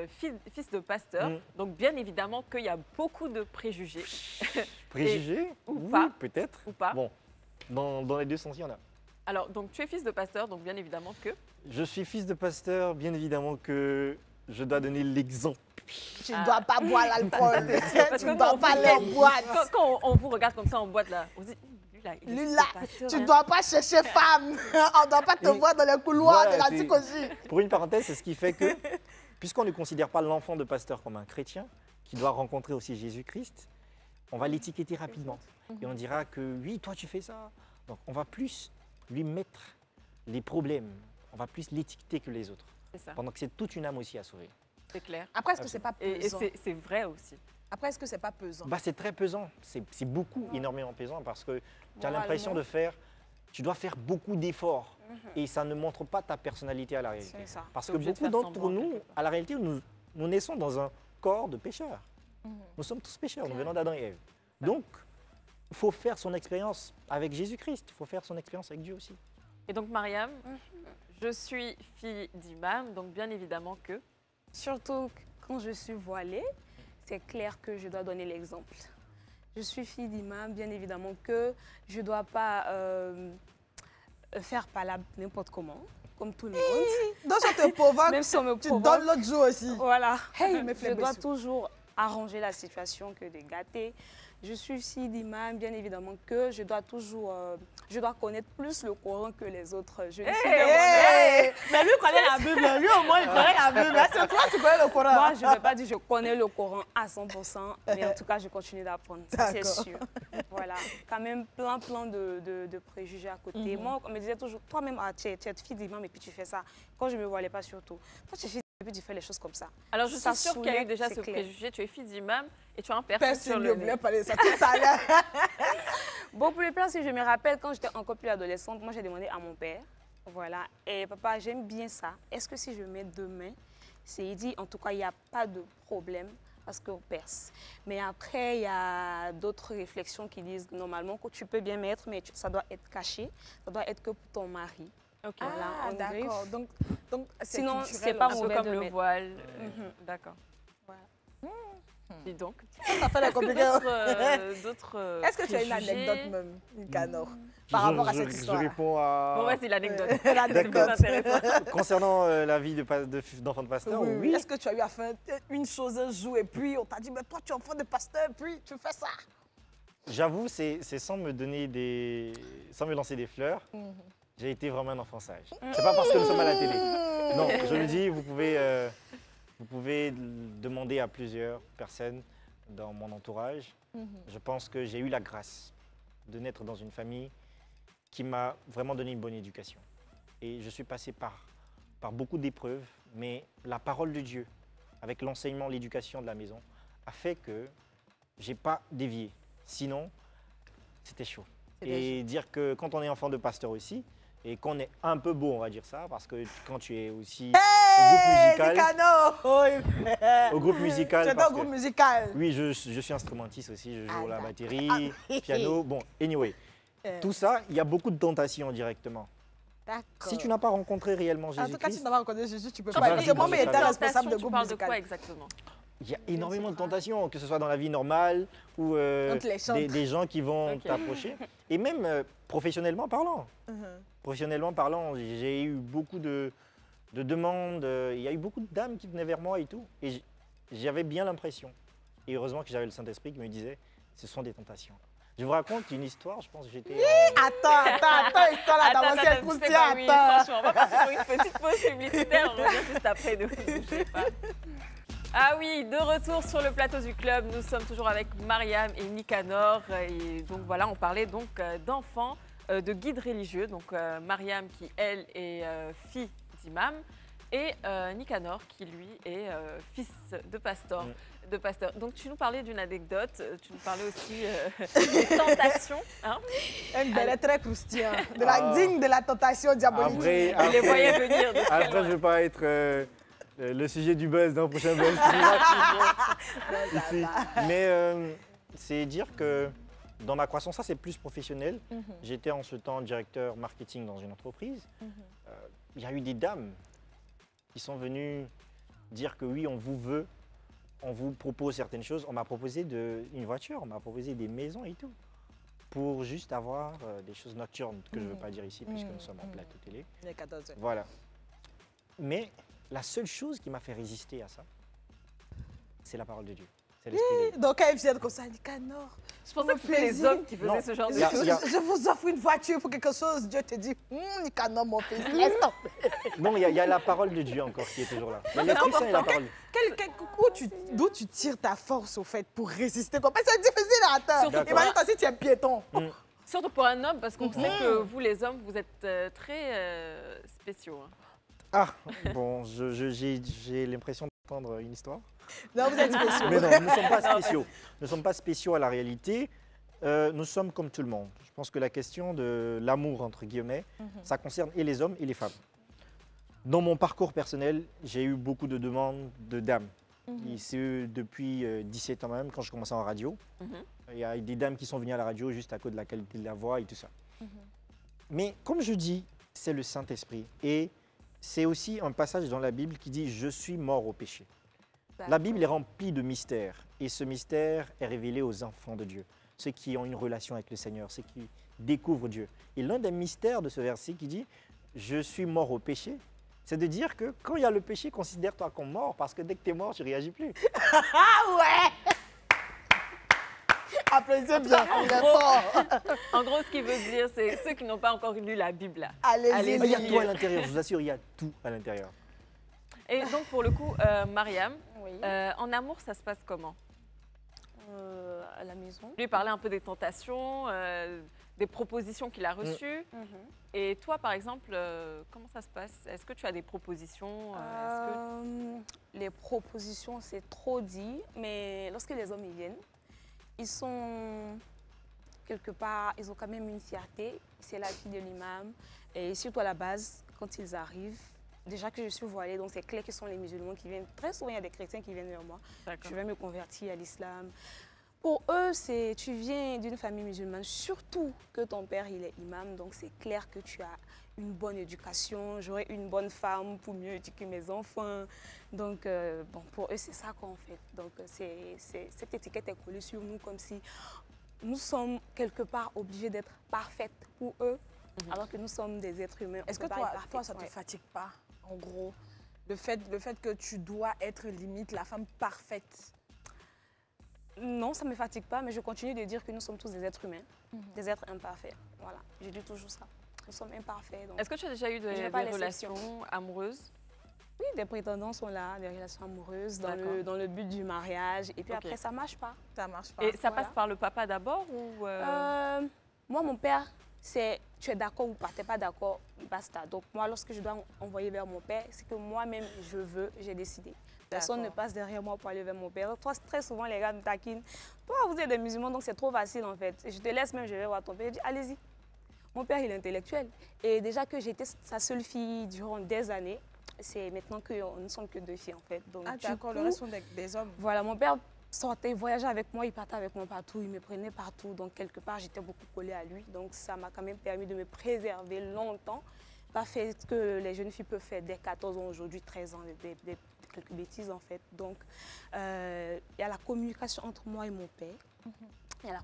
fils de pasteur. Donc, bien évidemment qu'il y a beaucoup de préjugés. Préjugés? Ou oui, pas. Peut-être. Ou pas. Bon, dans les deux sens, il y en a. Alors, donc, tu es fils de pasteur. Donc, bien évidemment que... Je suis fils de pasteur. Bien évidemment que je dois donner l'exemple. Tu ne dois pas boire l'alcool. Tu ne dois pas aller en boîte. Quand on vous regarde comme ça en boîte, là, on se dit, lui là, tu ne dois pas chercher femme. On ne doit pas te voir dans les couloirs de la psychologie. Pour une parenthèse, c'est ce qui fait que, puisqu'on ne considère pas l'enfant de pasteur comme un chrétien, qui doit rencontrer aussi Jésus-Christ, on va l'étiqueter rapidement. Et on dira que oui, toi tu fais ça. Donc on va plus lui mettre les problèmes, on va plus l'étiqueter que les autres. Pendant que c'est toute une âme aussi à sauver. C'est clair. Après, est-ce que c'est pas pesant? Et c'est vrai aussi. Après, est-ce que c'est pas pesant? C'est très pesant. C'est beaucoup, énormément pesant parce que tu as l'impression tu dois faire beaucoup d'efforts et ça ne montre pas ta personnalité à la réalité. Parce que beaucoup d'entre nous, à la réalité, nous naissons dans un corps de pécheurs. Nous sommes tous pécheurs, nous venons d'Adam et Ève. Donc, il faut faire son expérience avec Jésus-Christ, il faut faire son expérience avec Dieu aussi. Et donc, Mariam, je suis fille d'imam, donc bien évidemment que... Surtout quand je suis voilée, c'est clair que je dois donner l'exemple. Je suis fille d'imam, bien évidemment que je ne dois pas faire palabre n'importe comment, comme tout le monde. Donc, si on te provoque, même si on me tu donnes l'autre jour aussi. Voilà. Hey, je dois toujours arranger la situation que de gâter. Je suis fille d'imam, bien évidemment que je dois toujours, je dois connaître plus le Coran que les autres jeunes filles. Mais lui connaît la Bible, lui au moins il connaît la Bible. C'est toi tu connais le Coran. Moi je ne vais pas dire que je connais le Coran à 100%, mais en tout cas je continue d'apprendre, c'est sûr. Voilà, quand même plein de préjugés à côté. Moi on me disait toujours, toi-même tu es fille d'imam et puis tu fais ça. Quand je ne me voilais pas surtout, toi tu es fille et puis tu fais les choses comme ça. Alors je suis sûre qu'il y a eu déjà ce préjugé, tu es fille d'imam et tu as un perçu sur le nez. Personne ne parler de ça tout à l'heure. Bon, pour les plans, si je me rappelle, quand j'étais encore plus adolescente, moi j'ai demandé à mon père, voilà, et papa, j'aime bien ça. Est-ce que si je mets 2 mains, il dit, en tout cas, il n'y a pas de problème parce qu'on perce. Mais après, il y a d'autres réflexions qui disent, normalement, que tu peux bien mettre, mais ça doit être caché, ça doit être que pour ton mari. Okay. Ah, d'accord. Donc sinon, c'est pas mauvais comme le voile. D'accord. Voilà. Dis donc. Ça fait la compliquée. D'autres Est-ce que tu as une anecdote même, une canor, par rapport à cette histoire? Je réponds à... Bon, vas-y, l'anecdote. L'anecdote. Concernant la vie d'enfant de pasteur, oui. Est-ce que tu as eu à faire une chose un jour et puis on t'a dit, mais toi tu es enfant de pasteur et puis tu fais ça? J'avoue, c'est sans me lancer des fleurs. J'ai été vraiment un enfant sage. C'est pas parce que nous sommes à la télé. Non, je le dis, vous pouvez Vous pouvez demander à plusieurs personnes dans mon entourage. Je pense que j'ai eu la grâce de naître dans une famille qui m'a vraiment donné une bonne éducation. Et je suis passé par beaucoup d'épreuves, mais la parole de Dieu, avec l'enseignement, l'éducation de la maison, a fait que je n'ai pas dévié. Sinon, c'était chaud. Et dire que quand on est enfant de pasteur aussi, et qu'on est un peu beau, on va dire ça, parce que quand tu es aussi au groupe musical. Tu es au groupe musical. Oui, je suis instrumentiste aussi, je joue la batterie, piano. Bon, anyway, tout ça, il y a beaucoup de tentations directement. Si tu n'as pas rencontré réellement Jésus-Christ... En tout cas, si tu n'as pas rencontré Jésus, tu peux pas. Parce que moi, mais étant responsable de groupe musical. Tu parles de quoi exactement? Il y a énormément de tentations, que ce soit dans la vie normale ou des gens qui vont t'approcher. Et même professionnellement parlant. Professionnellement parlant, j'ai eu beaucoup de demandes. Il y a eu beaucoup de dames qui venaient vers moi et tout. Et j'avais bien l'impression. Et heureusement que j'avais le Saint-Esprit qui me disait, ce sont des tentations. Je vous raconte une histoire, je pense que j'étais... Attends, histoire là, d'avancer le croustillant, attends. Franchement, on va partir pour une petite pause publicitaire, on revient juste après, ne bougez pas. Ah oui, de retour sur le plateau du club, nous sommes toujours avec Mariam et Nicanor. Et donc voilà, on parlait donc d'enfants, de guides religieux. Donc Mariam qui, elle, est fille d'imam et Nicanor qui, lui, est fils de pasteur. Donc tu nous parlais d'une anecdote, tu nous parlais aussi des tentations. Hein? Elle est très croustillant, digne de la tentation diabolique. Après, il les voyait venir. Après, je ne veux pas être... le sujet du buzz d'un prochain buzz. Ici. Mais c'est dire que dans ma croissance, ça c'est plus professionnel. J'étais en ce temps directeur marketing dans une entreprise. Il y a eu des dames qui sont venues dire que oui, on vous veut, on vous propose certaines choses. On m'a proposé une voiture, on m'a proposé des maisons et tout. Pour juste avoir des choses nocturnes, que je ne veux pas dire ici puisque nous sommes en plateau télé. Voilà. Mais la seule chose qui m'a fait résister à ça, c'est la parole de Dieu. C'est l'Esprit de Dieu. Donc, quand elle vient comme ça, Nicanor, je pensais que c'était les hommes qui faisaient ce genre de choses. Je vous offre une voiture pour quelque chose. Dieu te dit, Nicanor, mon fils, laisse tomber. Non, il y a la parole de Dieu encore qui est toujours là. L'Esprit Saint et la parole. D'où tu tires ta force, au fait, pour résister? Parce que c'est difficile à atteindre. Imagine-toi si tu es piéton. Surtout pour un homme, parce qu'on sait que vous, les hommes, vous êtes très spéciaux. Hein. Ah, bon, j'ai l'impression d'entendre une histoire. Non, vous êtes spéciaux. Mais non, nous ne sommes pas spéciaux. Nous ne sommes pas spéciaux à la réalité. Nous sommes comme tout le monde. Je pense que la question de l'amour, entre guillemets, ça concerne et les hommes et les femmes. Dans mon parcours personnel, j'ai eu beaucoup de demandes de dames. Et c'est depuis 17 ans même, quand je commençais en radio. Il y a des dames qui sont venues à la radio juste à cause de la qualité de la voix et tout ça. Mais comme je dis, c'est le Saint-Esprit. Et c'est aussi un passage dans la Bible qui dit « Je suis mort au péché ». La Bible est remplie de mystères. Et ce mystère est révélé aux enfants de Dieu, ceux qui ont une relation avec le Seigneur, ceux qui découvrent Dieu. Et l'un des mystères de ce verset qui dit « Je suis mort au péché », c'est de dire que quand il y a le péché, considère-toi comme mort, parce que dès que tu es mort, tu ne réagis plus. Ah ouais! Applaudissez bien, En gros, ce qu'il veut dire, c'est ceux qui n'ont pas encore lu la Bible. Allez-y. Il y a tout à l'intérieur, je vous assure, il y a tout à l'intérieur. Et donc, pour le coup, Mariam, en amour, ça se passe comment? À la maison. Lui parlait un peu des tentations, des propositions qu'il a reçues. Et toi, par exemple, comment ça se passe? Est-ce que tu as des propositions? Les propositions, c'est trop dit, mais lorsque les hommes y viennent, ils sont quelque part, ils ont quand même une fierté. C'est la fille de l'imam. Et surtout à la base, quand ils arrivent, déjà que je suis voilée, donc c'est clair que ce sont les musulmans qui viennent. Très souvent, il y a des chrétiens qui viennent vers moi. Je vais me convertir à l'islam. Pour eux, tu viens d'une famille musulmane, surtout que ton père il est imam, donc c'est clair que tu as une bonne éducation, j'aurai une bonne femme pour mieux éduquer mes enfants. Donc, bon, pour eux, c'est ça qu'on fait. Donc, cette étiquette est collée sur nous comme si nous sommes quelque part obligés d'être parfaites pour eux, alors que nous sommes des êtres humains. Est-ce que toi, ça ne te fatigue pas, en gros, le fait que tu dois être limite la femme parfaite? Non, ça ne me fatigue pas, mais je continue de dire que nous sommes tous des êtres humains, des êtres imparfaits. Voilà, je dis toujours ça. Nous sommes imparfaits. Est-ce que tu as déjà eu des relations amoureuses? Oui, des prétendants sont là, des relations amoureuses, dans le but du mariage. Et puis après, ça ne marche pas. Ça marche pas. Et ça passe par le papa d'abord ou Moi, mon père, c'est tu es d'accord ou pas, tu n'es pas d'accord, basta. Donc moi, lorsque je dois envoyer vers mon père, c'est que moi-même, je veux, j'ai décidé. Personne ne passe derrière moi pour aller vers mon père. Très souvent, les gars me taquinent. Toi, vous êtes des musulmans, donc c'est trop facile en fait. Je te laisse même, je vais voir ton père. Je dis, allez-y. Mon père, il est intellectuel. Et déjà que j'étais sa seule fille durant des années, c'est maintenant que nous ne sommes que 2 filles en fait. Donc, d'accord, le reste sont des hommes. Voilà, mon père sortait, voyageait avec moi, il partait avec moi partout, il me prenait partout. Donc quelque part, j'étais beaucoup collée à lui. Donc ça m'a quand même permis de me préserver longtemps. Pas fait ce que les jeunes filles peuvent faire dès 14 ans, aujourd'hui 13 ans, quelques bêtises en fait. Donc il y a la communication entre moi et mon père. Il y a la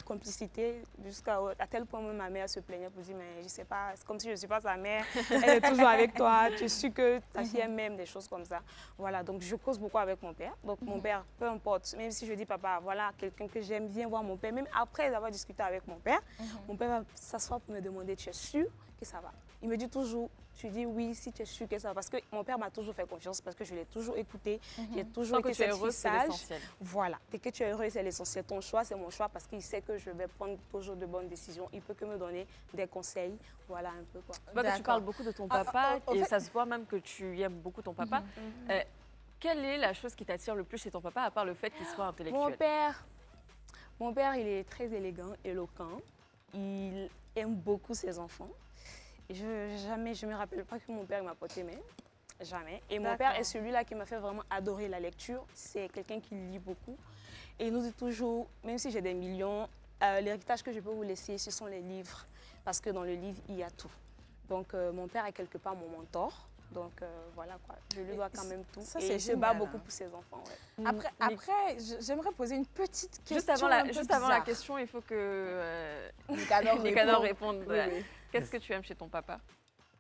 complicité jusqu'à tel point où ma mère se plaignait pour dire mais je sais pas, c'est comme si je ne suis pas sa mère, elle est toujours avec toi, tu sais que ta fille aime même des choses comme ça. Voilà, donc je cause beaucoup avec mon père. Donc mon père, peu importe, même si je dis papa, voilà quelqu'un que j'aime, viens voir mon père, même après avoir discuté avec mon père va s'asseoir pour me demander tu es sûr que ça va. Il me dit toujours, tu dis oui si tu es sûr que ça va. Parce que mon père m'a toujours fait confiance, parce que je l'ai toujours écouté. J'ai toujours été cette fille sage. Voilà, dès que tu es heureux, c'est l'essentiel. Ton choix, c'est mon choix, parce qu'il sait que je vais prendre toujours de bonnes décisions. Il peut que me donner des conseils. Voilà un peu quoi. Tu parles beaucoup de ton papa et ça se voit même que tu aimes beaucoup ton papa. Quelle est la chose qui t'attire le plus chez ton papa, à part le fait qu'il soit intellectuel? Mon père, il est très élégant, éloquent. Il aime beaucoup ses enfants. Je me rappelle pas que mon père m'a porté main. Jamais. Et mon père est celui-là qui m'a fait vraiment adorer la lecture. C'est quelqu'un qui lit beaucoup. Et il nous dit toujours, même si j'ai des millions, l'héritage que je peux vous laisser, ce sont les livres. Parce que dans le livre, il y a tout. Donc mon père est quelque part mon mentor. Donc voilà quoi, je lui dois quand même tout. Et il se bat beaucoup pour ses enfants. Ouais. Après j'aimerais poser une petite question. Juste avant la question, il faut que Nicanor réponde. Oui. Qu'est-ce que tu aimes chez ton papa?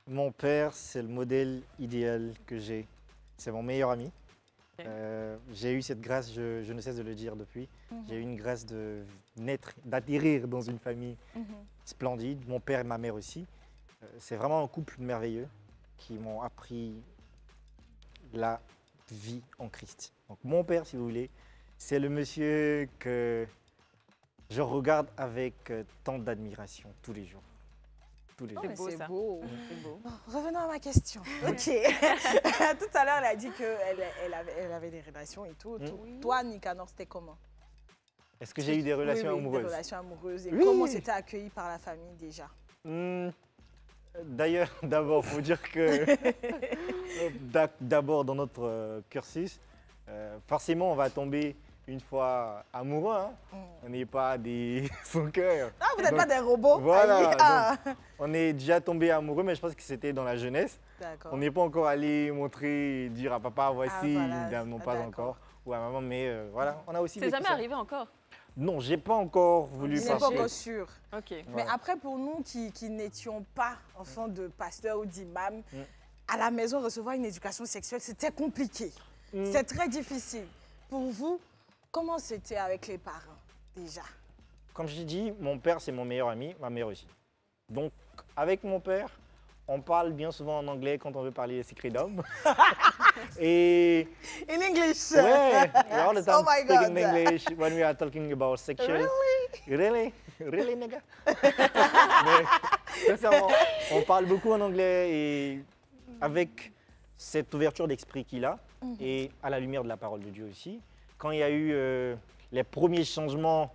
Mon père, c'est le modèle idéal que j'ai. C'est mon meilleur ami. J'ai eu cette grâce, je ne cesse de le dire depuis, j'ai eu une grâce de naître, d'atterrir dans une famille splendide. Mon père et ma mère aussi. C'est vraiment un couple merveilleux qui m'ont appris la vie en Christ. Donc mon père, si vous voulez, c'est le monsieur que je regarde avec tant d'admiration tous les jours. C'est beau, ça. Beau. Revenons à ma question. Ok. Tout à l'heure, elle a dit qu'elle avait des relations et tout. Toi, Nicanor, c'était comment? Est-ce que j'ai eu des relations amoureuses? Des relations amoureuses. Et comment c'était accueilli par la famille déjà? D'ailleurs, d'abord, il faut dire que d'abord dans notre cursus, forcément, on va tomber une fois amoureux. Hein. On n'est pas des sans cœur. Ah, vous n'êtes pas des robots. Voilà. Donc, on est déjà tombé amoureux, mais je pense que c'était dans la jeunesse. On n'est pas encore allé montrer, dire à papa, voici, non pas encore, ou à maman, mais voilà, on a aussi. C'est jamais arrivé encore? Non, j'ai pas encore voulu. C'est pas encore sûr. Ok. Mais après, pour nous qui n'étions pas enfants de pasteur ou d'imam, à la maison, recevoir une éducation sexuelle, c'était compliqué. C'est très difficile. Pour vous, comment c'était avec les parents déjà? Comme je l'ai dit, mon père, c'est mon meilleur ami, ma mère aussi. Donc, avec mon père, on parle bien souvent en anglais quand on veut parler des secrets d'hommes. Et... In English? Ouais, all the time speaking English when we are talking about sexual. Really? Really, nigga? Mais, sincèrement, on parle beaucoup en anglais et avec cette ouverture d'esprit qu'il a et à la lumière de la parole de Dieu aussi, quand il y a eu les premiers changements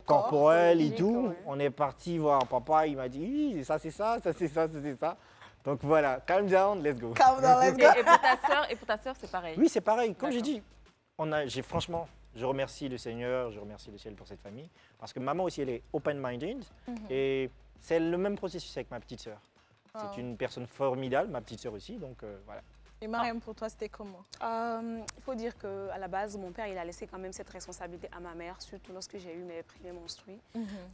corporels et tout, on est parti voir papa, il m'a dit ça c'est ça, ça c'est ça, ça c'est ça. Donc voilà, calm down, let's go. Calm down, let's go. Et pour ta sœur, c'est pareil? Oui, c'est pareil. Comme j'ai dit, franchement, je remercie le Seigneur, je remercie le ciel pour cette famille. Parce que maman aussi, elle est open-minded. Et c'est le même processus avec ma petite sœur. C'est une personne formidable, ma petite sœur aussi. Donc voilà. Et Mariam, pour toi, c'était comment? Il faut dire qu'à la base, mon père, il a laissé quand même cette responsabilité à ma mère, surtout lorsque j'ai eu mes premiers menstrues.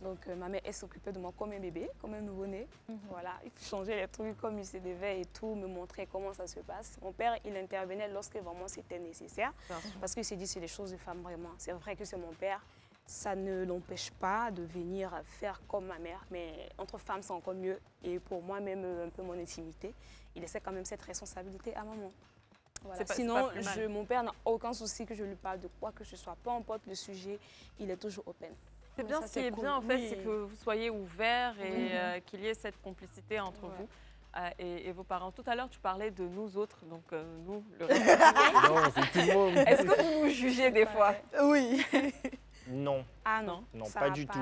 Donc ma mère, elle s'occupait de moi comme un bébé, comme un nouveau-né. Voilà, il changeait les trucs comme il se devait et tout, me montrer comment ça se passe. Mon père, il intervenait lorsque vraiment c'était nécessaire, parce qu'il s'est dit c'est des choses de femmes vraiment. C'est vrai que c'est mon père, ça ne l'empêche pas de venir faire comme ma mère. Mais entre femmes, c'est encore mieux. Et pour moi, même un peu mon intimité, il laissait quand même cette responsabilité à maman. Voilà. Sinon, mon père n'a aucun souci que je lui parle de quoi que ce soit. Peu importe le sujet, il est toujours open. C'est bien, ce qui est bien en fait, c'est que vous soyez ouverts et qu'il y ait cette complicité entre vous. Et vos parents. Tout à l'heure, tu parlais de nous autres, donc nous, le reste. Non, c'est tout le monde. Est-ce que vous nous jugez des fois? Oui. Non. Ah non, non, pas du tout.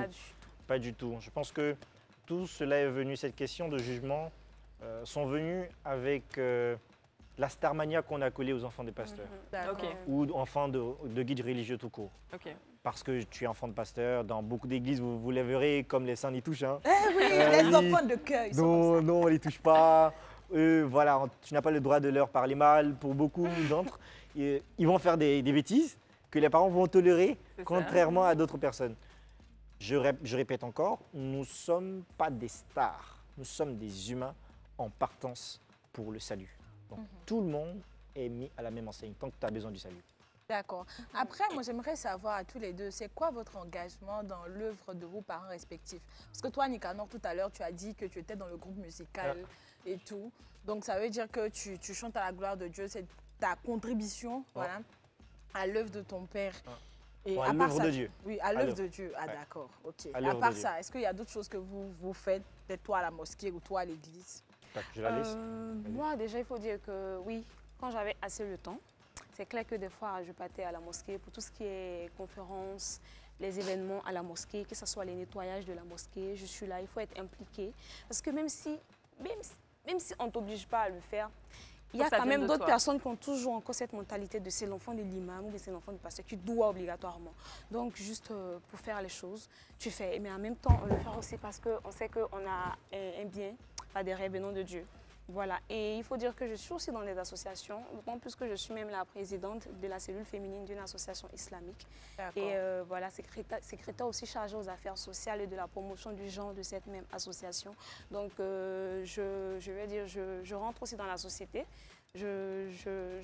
Pas du tout. Je pense que tout cela est venu, cette question de jugement, sont venus avec la starmania qu'on a collée aux enfants des pasteurs. Ou enfants de guides religieux tout court. Parce que tu es enfant de pasteur, dans beaucoup d'églises, vous les verrez comme les saints n'y touchent. Hein. Oui, les enfants de cœur, ils sont comme ça. Non, on ne les touche pas. Voilà, tu n'as pas le droit de leur parler mal. Pour beaucoup d'entre ils vont faire des bêtises que les parents vont tolérer, contrairement à d'autres personnes. Je répète encore, nous ne sommes pas des stars. Nous sommes des humains en partance pour le salut. Donc, tout le monde est mis à la même enseigne, tant que tu as besoin du salut. D'accord. Après, moi, j'aimerais savoir à tous les deux, c'est quoi votre engagement dans l'œuvre de vos parents respectifs? Parce que toi, Nicanor, tout à l'heure, tu as dit que tu étais dans le groupe musical et tout. Donc, ça veut dire que tu chantes à la gloire de Dieu. C'est ta contribution voilà, à l'œuvre de ton père. Et à l'œuvre de Dieu. Oui, à l'œuvre de Dieu. Ah, d'accord. OK. À part ça, est-ce qu'il y a d'autres choses que vous faites, peut-être toi à la mosquée ou toi à l'église? Je la laisse. Moi, déjà, il faut dire que oui, quand j'avais assez le temps, c'est clair que des fois, je partais à la mosquée pour tout ce qui est conférences, les événements à la mosquée, que ce soit les nettoyages de la mosquée. Je suis là, il faut être impliqué. Parce que même si on ne t'oblige pas à le faire, il y a quand même d'autres personnes qui ont toujours encore cette mentalité de c'est l'enfant de l'imam ou c'est l'enfant du pasteur. Tu dois obligatoirement. Donc, juste pour faire les choses, tu fais. Mais en même temps, on le fait aussi parce qu'on sait qu'on a un bien, pas des rêves venant de Dieu. Voilà, et il faut dire que je suis aussi dans des associations, d'autant plus que je suis même la présidente de la cellule féminine d'une association islamique. Et voilà, secrétaire aussi chargée aux affaires sociales et de la promotion du genre de cette même association. Donc, je vais dire, je rentre aussi dans la société. Je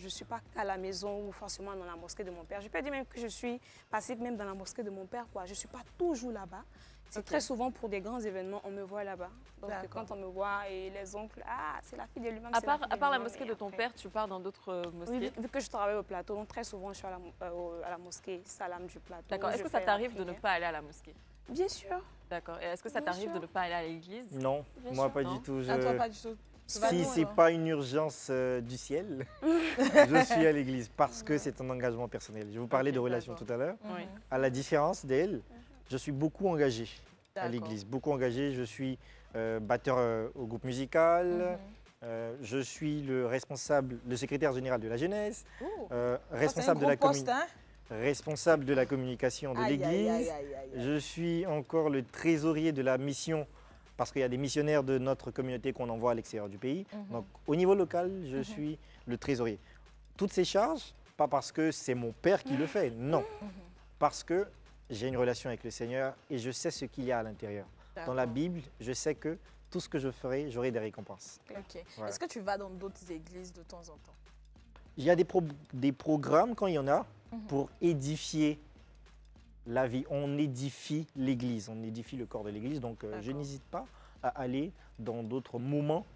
ne suis pas qu'à la maison ou forcément dans la mosquée de mon père. Je peux dire même que je suis passive même dans la mosquée de mon père, quoi. Je ne suis pas toujours là-bas. C'est très souvent pour des grands événements, on me voit là-bas. Donc quand on me voit et les oncles, ah, c'est la fille de lui-même. À part la mosquée de ton père, tu pars dans d'autres mosquées? Oui, vu que je travaille au plateau, donc très souvent je suis à la mosquée Salam du plateau. D'accord. Est-ce que ça t'arrive de ne pas aller à la mosquée? Bien sûr. D'accord. Et est-ce que ça t'arrive de ne pas aller à l'église? Non, moi pas du tout. À toi pas du tout. Si ce n'est pas une urgence du ciel, je suis à l'église parce que c'est un engagement personnel. Je vous parlais de relations tout à l'heure. À la différence d'elle, je suis beaucoup engagé à l'église, beaucoup engagé. Je suis batteur au groupe musical, je suis le secrétaire général de la jeunesse, responsable de la communication de l'église. Je suis encore le trésorier de la mission parce qu'il y a des missionnaires de notre communauté qu'on envoie à l'extérieur du pays. Donc, au niveau local, je suis le trésorier. Toutes ces charges, pas parce que c'est mon père qui le fait, non. Parce que j'ai une relation avec le Seigneur et je sais ce qu'il y a à l'intérieur. Dans la Bible, je sais que tout ce que je ferai, j'aurai des récompenses. Voilà. Est-ce que tu vas dans d'autres églises de temps en temps? Il y a des programmes, quand il y en a, pour édifier la vie. On édifie l'église, on édifie le corps de l'église. Donc, je n'hésite pas à aller dans d'autres moments.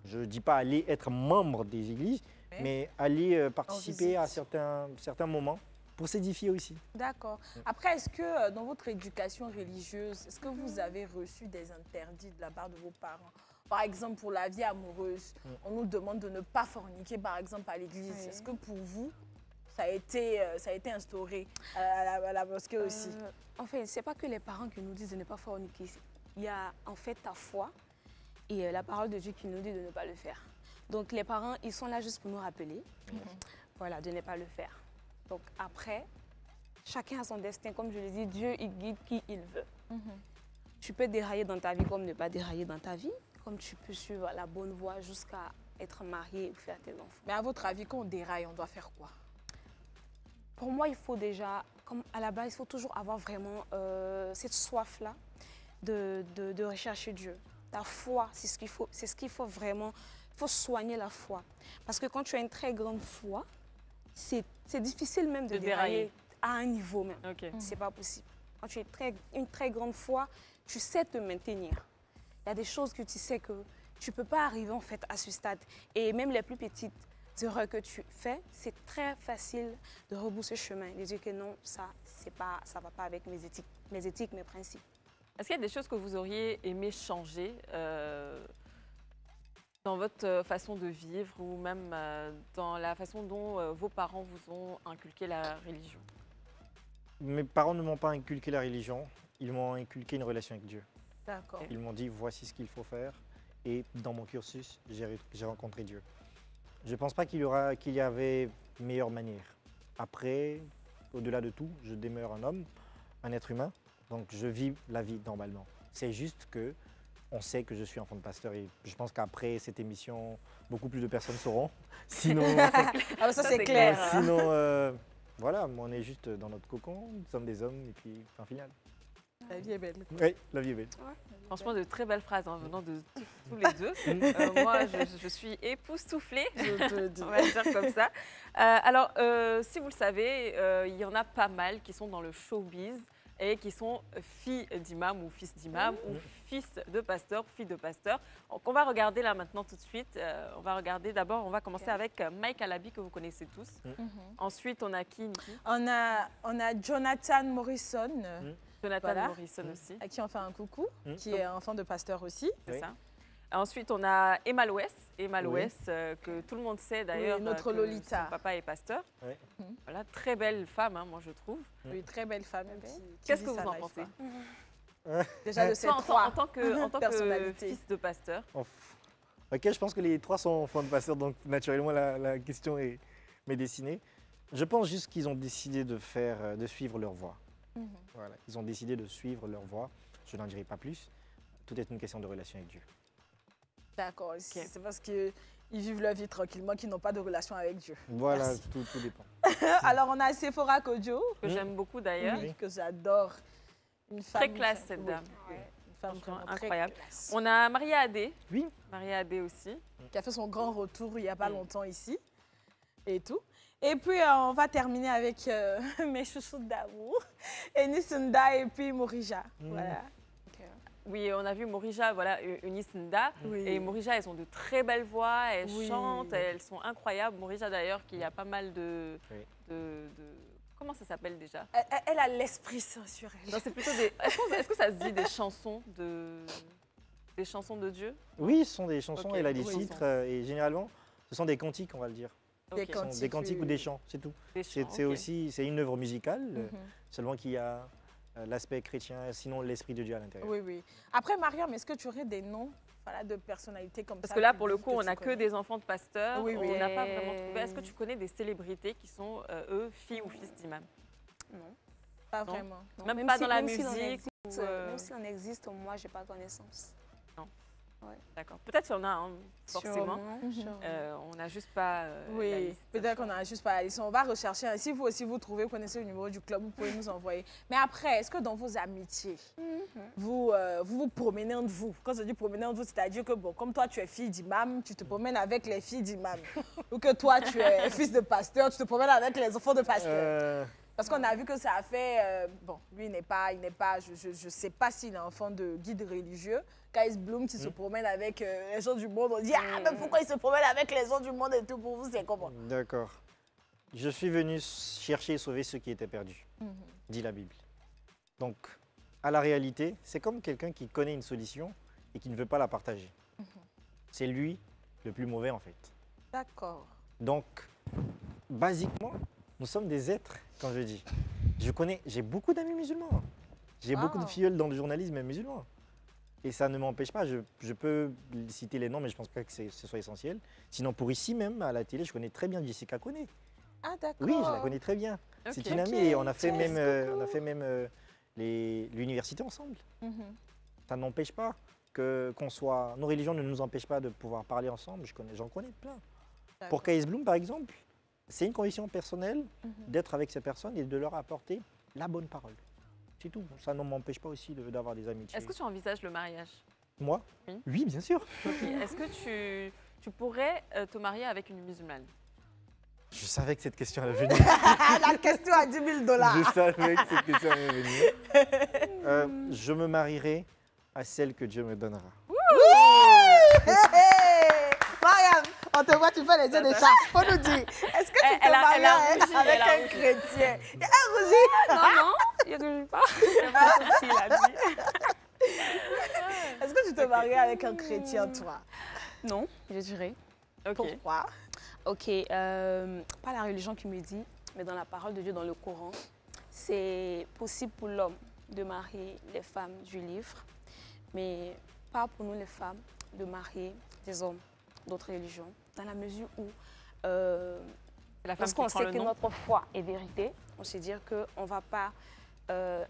Je ne dis pas aller être membre des églises, mais aller participer à certains moments pour s'édifier aussi. D'accord. Après, est-ce que dans votre éducation religieuse, est-ce que vous avez reçu des interdits de la part de vos parents? Par exemple, pour la vie amoureuse, on nous demande de ne pas forniquer, par exemple, à l'église. Est-ce que pour vous, ça a été instauré à la mosquée aussi? En fait, ce n'est pas que les parents qui nous disent de ne pas forniquer. Il y a en fait ta foi et la parole de Dieu qui nous dit de ne pas le faire. Donc les parents, ils sont là juste pour nous rappeler voilà, de ne pas le faire. Donc après, chacun a son destin. Comme je le dis, Dieu, il guide qui il veut. Tu peux dérailler dans ta vie comme ne pas dérailler dans ta vie. Comme tu peux suivre la bonne voie jusqu'à être marié ou faire tes enfants. Mais à votre avis, quand on déraille, on doit faire quoi? Pour moi, il faut déjà, comme à la base, il faut toujours avoir vraiment cette soif-là de rechercher Dieu. Ta foi, c'est ce qu'il faut vraiment. Il faut soigner la foi. Parce que quand tu as une très grande foi, c'est difficile même de dérailler à un niveau même. C'est pas possible. quand tu es une très grande foi, tu sais te maintenir. Il y a des choses que tu sais que tu ne peux pas arriver en fait à ce stade. Et même les plus petites erreurs que tu fais, c'est très facile de rebousser chemin, de dire que non, ça ne va pas avec mes éthiques, mes principes. Est-ce qu'il y a des choses que vous auriez aimé changer dans votre façon de vivre ou même dans la façon dont vos parents vous ont inculqué la religion? Mes parents ne m'ont pas inculqué la religion, ils m'ont inculqué une relation avec Dieu. D'accord. Ils m'ont dit, voici ce qu'il faut faire. Et dans mon cursus, j'ai rencontré Dieu. Je ne pense pas qu'il y avait meilleure manière. Après, au-delà de tout, je demeure un homme, un être humain. Donc je vis la vie normalement. C'est juste que on sait que je suis enfant de pasteur et je pense qu'après cette émission, beaucoup plus de personnes sauront. Sinon, ah, ça c'est clair. Sinon, voilà, on est juste dans notre cocon, nous sommes des hommes et puis fin final. La vie est belle. Oui, la vie est belle. Ouais. Franchement, de très belles phrases venant de tous les deux. Moi, je suis époustouflée, on va le dire comme ça. Alors, si vous le savez, il y en a pas mal qui sont dans le showbiz et qui sont filles d'imam ou fils d'imam ou fils de pasteur, filles de pasteur. Donc, on va regarder là maintenant tout de suite. On va regarder d'abord, on va commencer avec Mike Alabi que vous connaissez tous. Ensuite, on a qui, Niki? On a Jonathan Morrison. Jonathan Morrison aussi. À qui on fait un coucou, qui est enfant de pasteur aussi. C'est ça. Ensuite, on a Emma Louès. Emma Louès, que tout le monde sait d'ailleurs, notre Lolita. Son papa est pasteur. Voilà, très belle femme, hein, moi je trouve. Oui, très belle femme. Qu'est-ce que vous en pensez? Déjà de ces trois en tant que fils de pasteur. Ok, je pense que les trois sont enfants de pasteur, donc naturellement la question m'est dessinée. Je pense juste qu'ils ont décidé de suivre leur voie. Voilà, ils ont décidé de suivre leur voie. Je n'en dirai pas plus. Tout est une question de relation avec Dieu. D'accord, c'est parce qu'ils vivent leur vie tranquillement qu'ils n'ont pas de relation avec Dieu. Voilà, tout dépend. Alors, on a Sephora Kodjo. Que j'aime beaucoup d'ailleurs. Oui, que j'adore. Une femme très classe, cette dame. Oui. Une femme vraiment incroyable. Très on a Maria Adé. Oui. Maria Adé aussi. Qui a fait son grand retour il n'y a pas longtemps ici. Et tout. Et puis, on va terminer avec mes chouchous d'amour. Enisunda et puis Morija. Voilà. Oui, on a vu Morija, voilà, Enisunda. Et Morija, elles ont de très belles voix, elles chantent, elles sont incroyables. Morija, d'ailleurs, qui a pas mal de comment ça s'appelle déjà? Elle a l'esprit sur elle. Non, c'est plutôt des... Est-ce que ça se dit des chansons de Dieu? Oui, ce sont des chansons, elle a des titres. Et généralement, ce sont des cantiques, on va le dire. Des cantiques ou des chants, c'est tout. C'est une œuvre musicale, seulement qu'il y a l'aspect chrétien, sinon l'esprit de Dieu à l'intérieur. Oui, oui. Après, Mariam, est-ce que tu aurais des noms de personnalités comme ça? Parce que là, pour le coup, on n'a que des enfants de pasteurs. Oui, oui. On n'a pas vraiment trouvé. Est-ce que tu connais des célébrités qui sont, eux, filles ou fils d'imam? Non. Pas vraiment. Non. Même pas dans la musique Même si on existe, moi, je n'ai pas connaissance. Non. Ouais. D'accord. Peut-être qu'il y en a, hein, forcément. On n'a juste pas oui, peut-être qu'on n'a juste pas la liste. On va rechercher. Si vous aussi vous trouvez, vous connaissez le numéro du club, vous pouvez nous envoyer. Mais après, est-ce que dans vos amitiés, vous vous promenez entre vous? Quand je dis promener entre vous, c'est-à-dire que, bon, comme toi, tu es fille d'imam, tu te promènes avec les filles d'imam. Ou que toi, tu es fils de pasteur, tu te promènes avec les enfants de pasteur. Parce qu'on a vu que ça a fait... bon, lui, il n'est pas... Je ne sais pas s'il est enfant de guide religieux. Kais Bloom qui se promène avec les gens du monde. On dit, ah, mais pourquoi il se promène avec les gens du monde et tout? Pour vous, c'est comment? D'accord. Je suis venu chercher et sauver ceux qui étaient perdus, dit la Bible. Donc, à la réalité, c'est comme quelqu'un qui connaît une solution et qui ne veut pas la partager. C'est lui le plus mauvais, en fait. D'accord. Donc, basiquement, nous sommes des êtres, quand je dis. J'ai beaucoup d'amis musulmans. J'ai beaucoup de filleuls dans le journalisme musulman. Et ça ne m'empêche pas, je peux citer les noms, mais je ne pense pas que ce soit essentiel. Sinon, pour ici même, à la télé, je connais très bien Jessica Kone. Ah, d'accord. Oui, je la connais très bien. C'est une amie et on a fait même l'université ensemble. Ça n'empêche pas qu'on soit... Nos religions ne nous empêchent pas de pouvoir parler ensemble. J'en connais plein. Pour Kais Bloom, par exemple, c'est une condition personnelle d'être avec ces personnes et de leur apporter la bonne parole. C'est tout. Ça ne m'empêche pas aussi d'avoir des amitiés. Est-ce que tu envisages le mariage? Moi? Oui, bien sûr. Est-ce que tu pourrais te marier avec une musulmane? Je savais que cette question allait venir. La question à 10 000 $. Je savais que cette question allait venir. Je me marierai à celle que Dieu me donnera. Mariam, on te voit, tu fais les yeux de chat. Faut nous dire, est-ce que tu te marierais avec un chrétien? Elle rougit. Non, il ne rougit pas. C'est pas ce qu'il a dit. Est-ce que tu te marierais avec un chrétien, toi? Non, je dirais. Pourquoi? Ok, pas la religion qui me dit, mais dans la parole de Dieu, dans le Coran, c'est possible pour l'homme de marier les femmes du livre, mais pas pour nous les femmes de marier des hommes d'autres religions, dans la mesure où, parce qu'on sait que notre foi est vérité, on sait dire qu'on ne va pas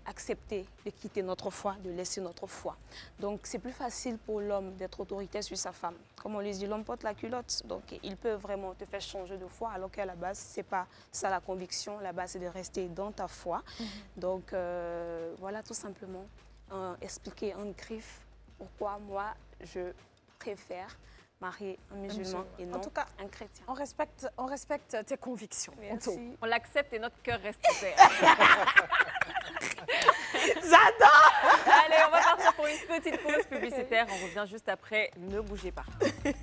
accepter de quitter notre foi, de laisser notre foi. Donc c'est plus facile pour l'homme d'être autoritaire sur sa femme. Comme on le dit, l'homme porte la culotte, donc il peut vraiment te faire changer de foi, alors qu'à la base, ce n'est pas ça la conviction, la base c'est de rester dans ta foi. Donc voilà, tout simplement, expliquer en griffe pourquoi moi je préfère marier un musulman et non un chrétien. On respecte tes convictions. Merci. On l'accepte et notre cœur reste ouvert. J'adore! Allez, on va partir pour une petite pause publicitaire. On revient juste après. Ne bougez pas.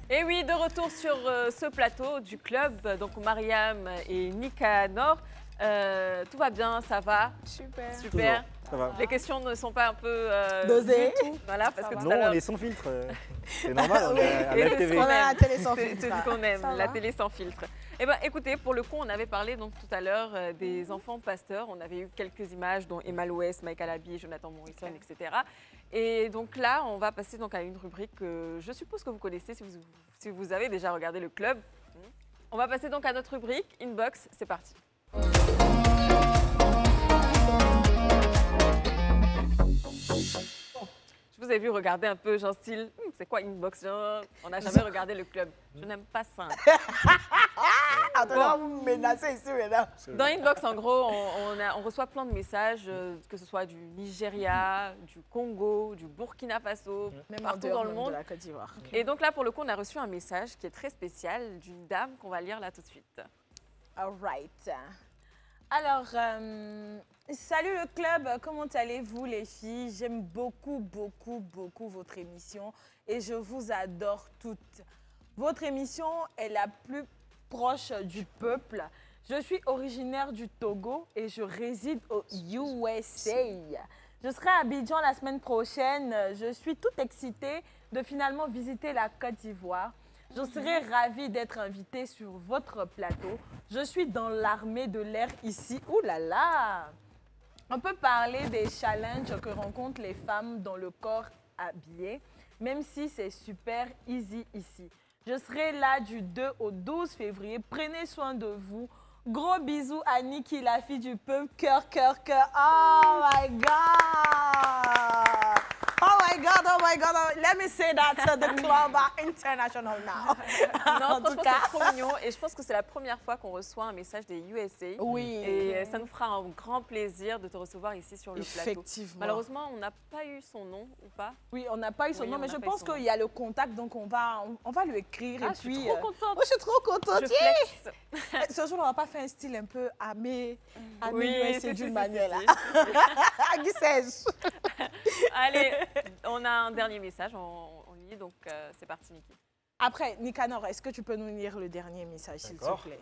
Et oui, de retour sur ce plateau du club. Donc Mariam et Nicanor. Tout va bien, ça va? Super. Super. Ça va. Les questions ne sont pas un peu dosées. Voilà, parce que Non, on est sans filtre. C'est normal, on est à la TV. On a la télé sans filtre. C'est ce qu'on aime, la télé sans filtre. Eh bien, écoutez, pour le coup, on avait parlé donc tout à l'heure des enfants pasteurs. On avait eu quelques images, dont Emma Louès, Michael Abi, Jonathan Morrison, etc. Et donc là, on va passer donc à une rubrique que je suppose que vous connaissez si vous avez déjà regardé le club. On va passer donc à notre rubrique Inbox. C'est parti. Je vous ai vu regarder un peu, genre style, c'est quoi Inbox? Genre, on n'a jamais regardé le club. Je n'aime pas ça. Attends, vous me menacez ici maintenant. Dans Inbox, en gros, on reçoit plein de messages, que ce soit du Nigeria, du Congo, du Burkina Faso, même partout dans le monde. De la Côte d'Ivoire. Et donc là, pour le coup, on a reçu un message qui est très spécial d'une dame qu'on va lire là tout de suite. All right. Alors, salut le club, comment allez-vous les filles? J'aime beaucoup votre émission et je vous adore toutes. Votre émission est la plus proche du peuple. Je suis originaire du Togo et je réside au USA. Je serai à Abidjan la semaine prochaine. Je suis toute excitée de finalement visiter la Côte d'Ivoire. Je serais ravie d'être invitée sur votre plateau. Je suis dans l'armée de l'air ici. Ouh là là! On peut parler des challenges que rencontrent les femmes dans le corps habillé, même si c'est super easy ici. Je serai là du 2 au 12 février. Prenez soin de vous. Gros bisous à Niki, la fille du peuple. Cœur, cœur, cœur. Oh my God! Oh my God, oh my God. Let me say that to the club international now. Non, franchement, c'est trop mignon. Et je pense que c'est la première fois qu'on reçoit un message des USA. Oui. Et ça nous fera un grand plaisir de te recevoir ici sur le plateau. Effectivement. Malheureusement, on n'a pas eu son nom ou pas? Oui, on n'a pas eu son nom, mais je pense qu'il y a le contact, donc on va lui écrire. Ah, et puis, je suis trop contente. Moi, je suis trop contente. Je flex. Ce jour, on va pas faire un style un peu amé Oui, c'est d'une manière là. Qui sais-je? Allez, on a un dernier message, on lit, donc c'est parti, Niki. Après, Nicanor, est-ce que tu peux nous lire le dernier message, s'il te plaît?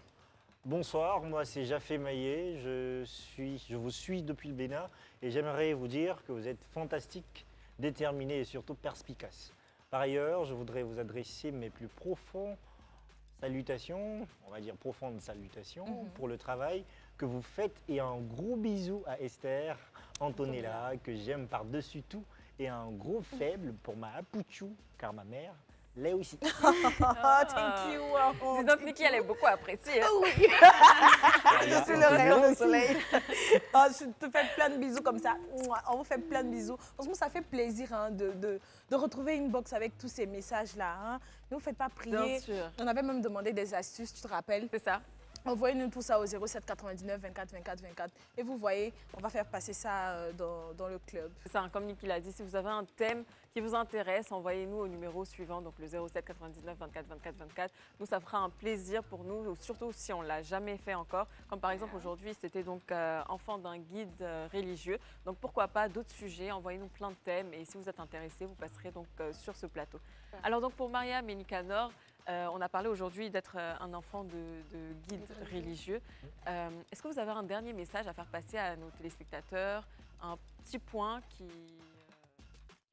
Bonsoir, moi c'est Jafé Maillet, je vous suis depuis le Bénin et j'aimerais vous dire que vous êtes fantastique, déterminé et surtout perspicace. Par ailleurs, je voudrais vous adresser mes plus profondes salutations, on va dire profondes salutations pour le travail que vous faites et un gros bisou à Esther Antonella que j'aime par-dessus tout et un gros faible pour ma Apuchou car ma mère l'est aussi. Thank you. Dis donc, Niki, elle est beaucoup appréciée. Oui. Je suis le rayon de soleil. Je te fais plein de bisous comme ça. On vous fait plein de bisous. Franchement, ça fait plaisir hein, de retrouver une box avec tous ces messages-là. Hein. Ne vous faites pas prier. Bien sûr. On avait même demandé des astuces, tu te rappelles? C'est ça. Envoyez-nous tout ça au 07 99 24 24 24. Et vous voyez, on va faire passer ça dans le club. C'est ça, comme Niki l'a dit, si vous avez un thème qui vous intéresse, envoyez-nous au numéro suivant, donc le 07 99 24 24 24. Nous, ça fera un plaisir pour nous, surtout si on ne l'a jamais fait encore. Comme par exemple aujourd'hui, c'était donc enfant d'un guide religieux. Donc pourquoi pas d'autres sujets, envoyez-nous plein de thèmes. Et si vous êtes intéressés, vous passerez donc sur ce plateau. Alors donc pour Mariam et Nicanor, on a parlé aujourd'hui d'être un enfant de guide religieux. Est-ce que vous avez un dernier message à faire passer à nos téléspectateurs, un petit point qui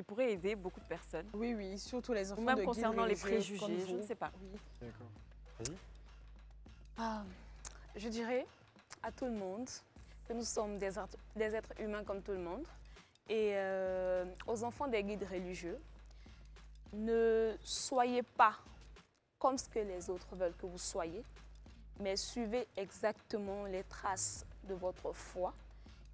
pourrait aider beaucoup de personnes? Oui, oui, surtout les enfants ou même de concernant guides les préjugés, je ne sais pas. Oui. D'accord. Vas-y. Je dirais à tout le monde que nous sommes des êtres humains comme tout le monde. Et aux enfants des guides religieux, ne soyez pas comme ce que les autres veulent que vous soyez, mais suivez exactement les traces de votre foi,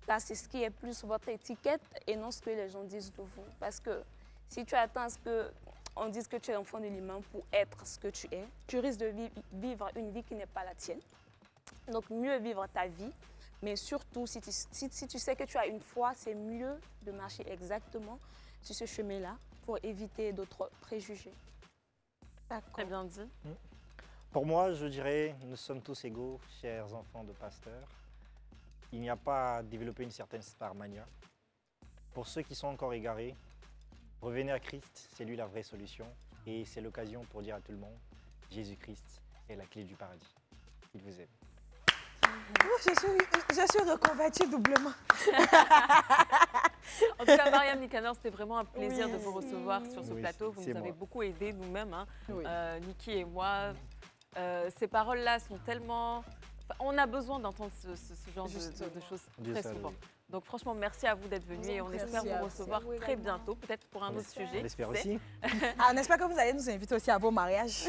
car c'est ce qui est plus votre étiquette et non ce que les gens disent de vous. Parce que si tu attends à ce qu'on dise que tu es l'enfant de l'imam pour être ce que tu es, tu risques de vivre une vie qui n'est pas la tienne. Donc mieux vivre ta vie, mais surtout si tu sais que tu as une foi, c'est mieux de marcher exactement sur ce chemin-là pour éviter d'autres préjugés. Très bien dit. Pour moi, je dirais, nous sommes tous égaux, chers enfants de pasteurs. Il n'y a pas à développer une certaine starmania. Pour ceux qui sont encore égarés, revenez à Christ, c'est lui la vraie solution. Et c'est l'occasion pour dire à tout le monde, Jésus-Christ est la clé du paradis. Il vous aime. Je suis reconvertie doublement. En tout cas, Mariam, Nicanor, c'était vraiment un plaisir de vous recevoir sur ce plateau. Vous nous avez beaucoup aidés nous-mêmes, hein. Niki et moi. Ces paroles-là sont tellement... Enfin, on a besoin d'entendre ce genre de choses très souvent. Donc franchement, merci à vous d'être venus et on espère vous recevoir très bientôt, peut-être pour un autre sujet. On espère aussi. On espère que vous allez nous inviter aussi à vos mariages.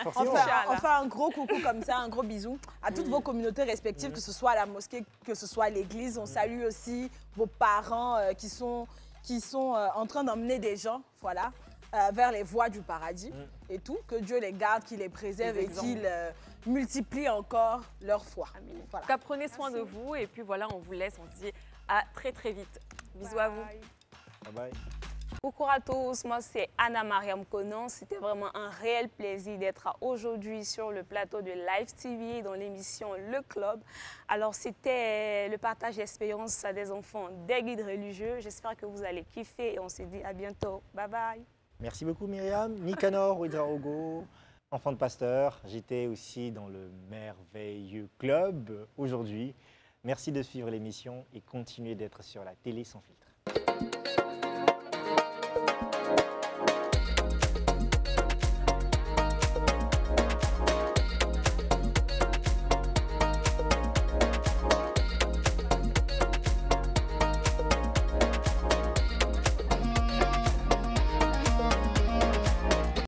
On fait un gros coucou comme ça, un gros bisou à toutes vos communautés respectives, que ce soit à la mosquée, que ce soit à l'église. On salue aussi vos parents qui sont en train d'emmener des gens, voilà, vers les voies du paradis et tout. Que Dieu les garde, qu'il les préserve et qu'il multiplie encore leur foi. Voilà. En tout cas, prenez soin de vous et puis voilà, on vous laisse. On se dit à très très vite. Bisous à vous. Bye bye. Coucou à tous, moi c'est Anna Mariam Conan. C'était vraiment un réel plaisir d'être aujourd'hui sur le plateau de Live TV dans l'émission Le Club. Alors c'était le partage d'expérience des enfants des guides religieux. J'espère que vous allez kiffer et on se dit à bientôt. Bye bye. Merci beaucoup Myriam. Nicanor Ouedraogo, enfant de pasteur. J'étais aussi dans le merveilleux club aujourd'hui. Merci de suivre l'émission et continuez d'être sur la télé sans filtre.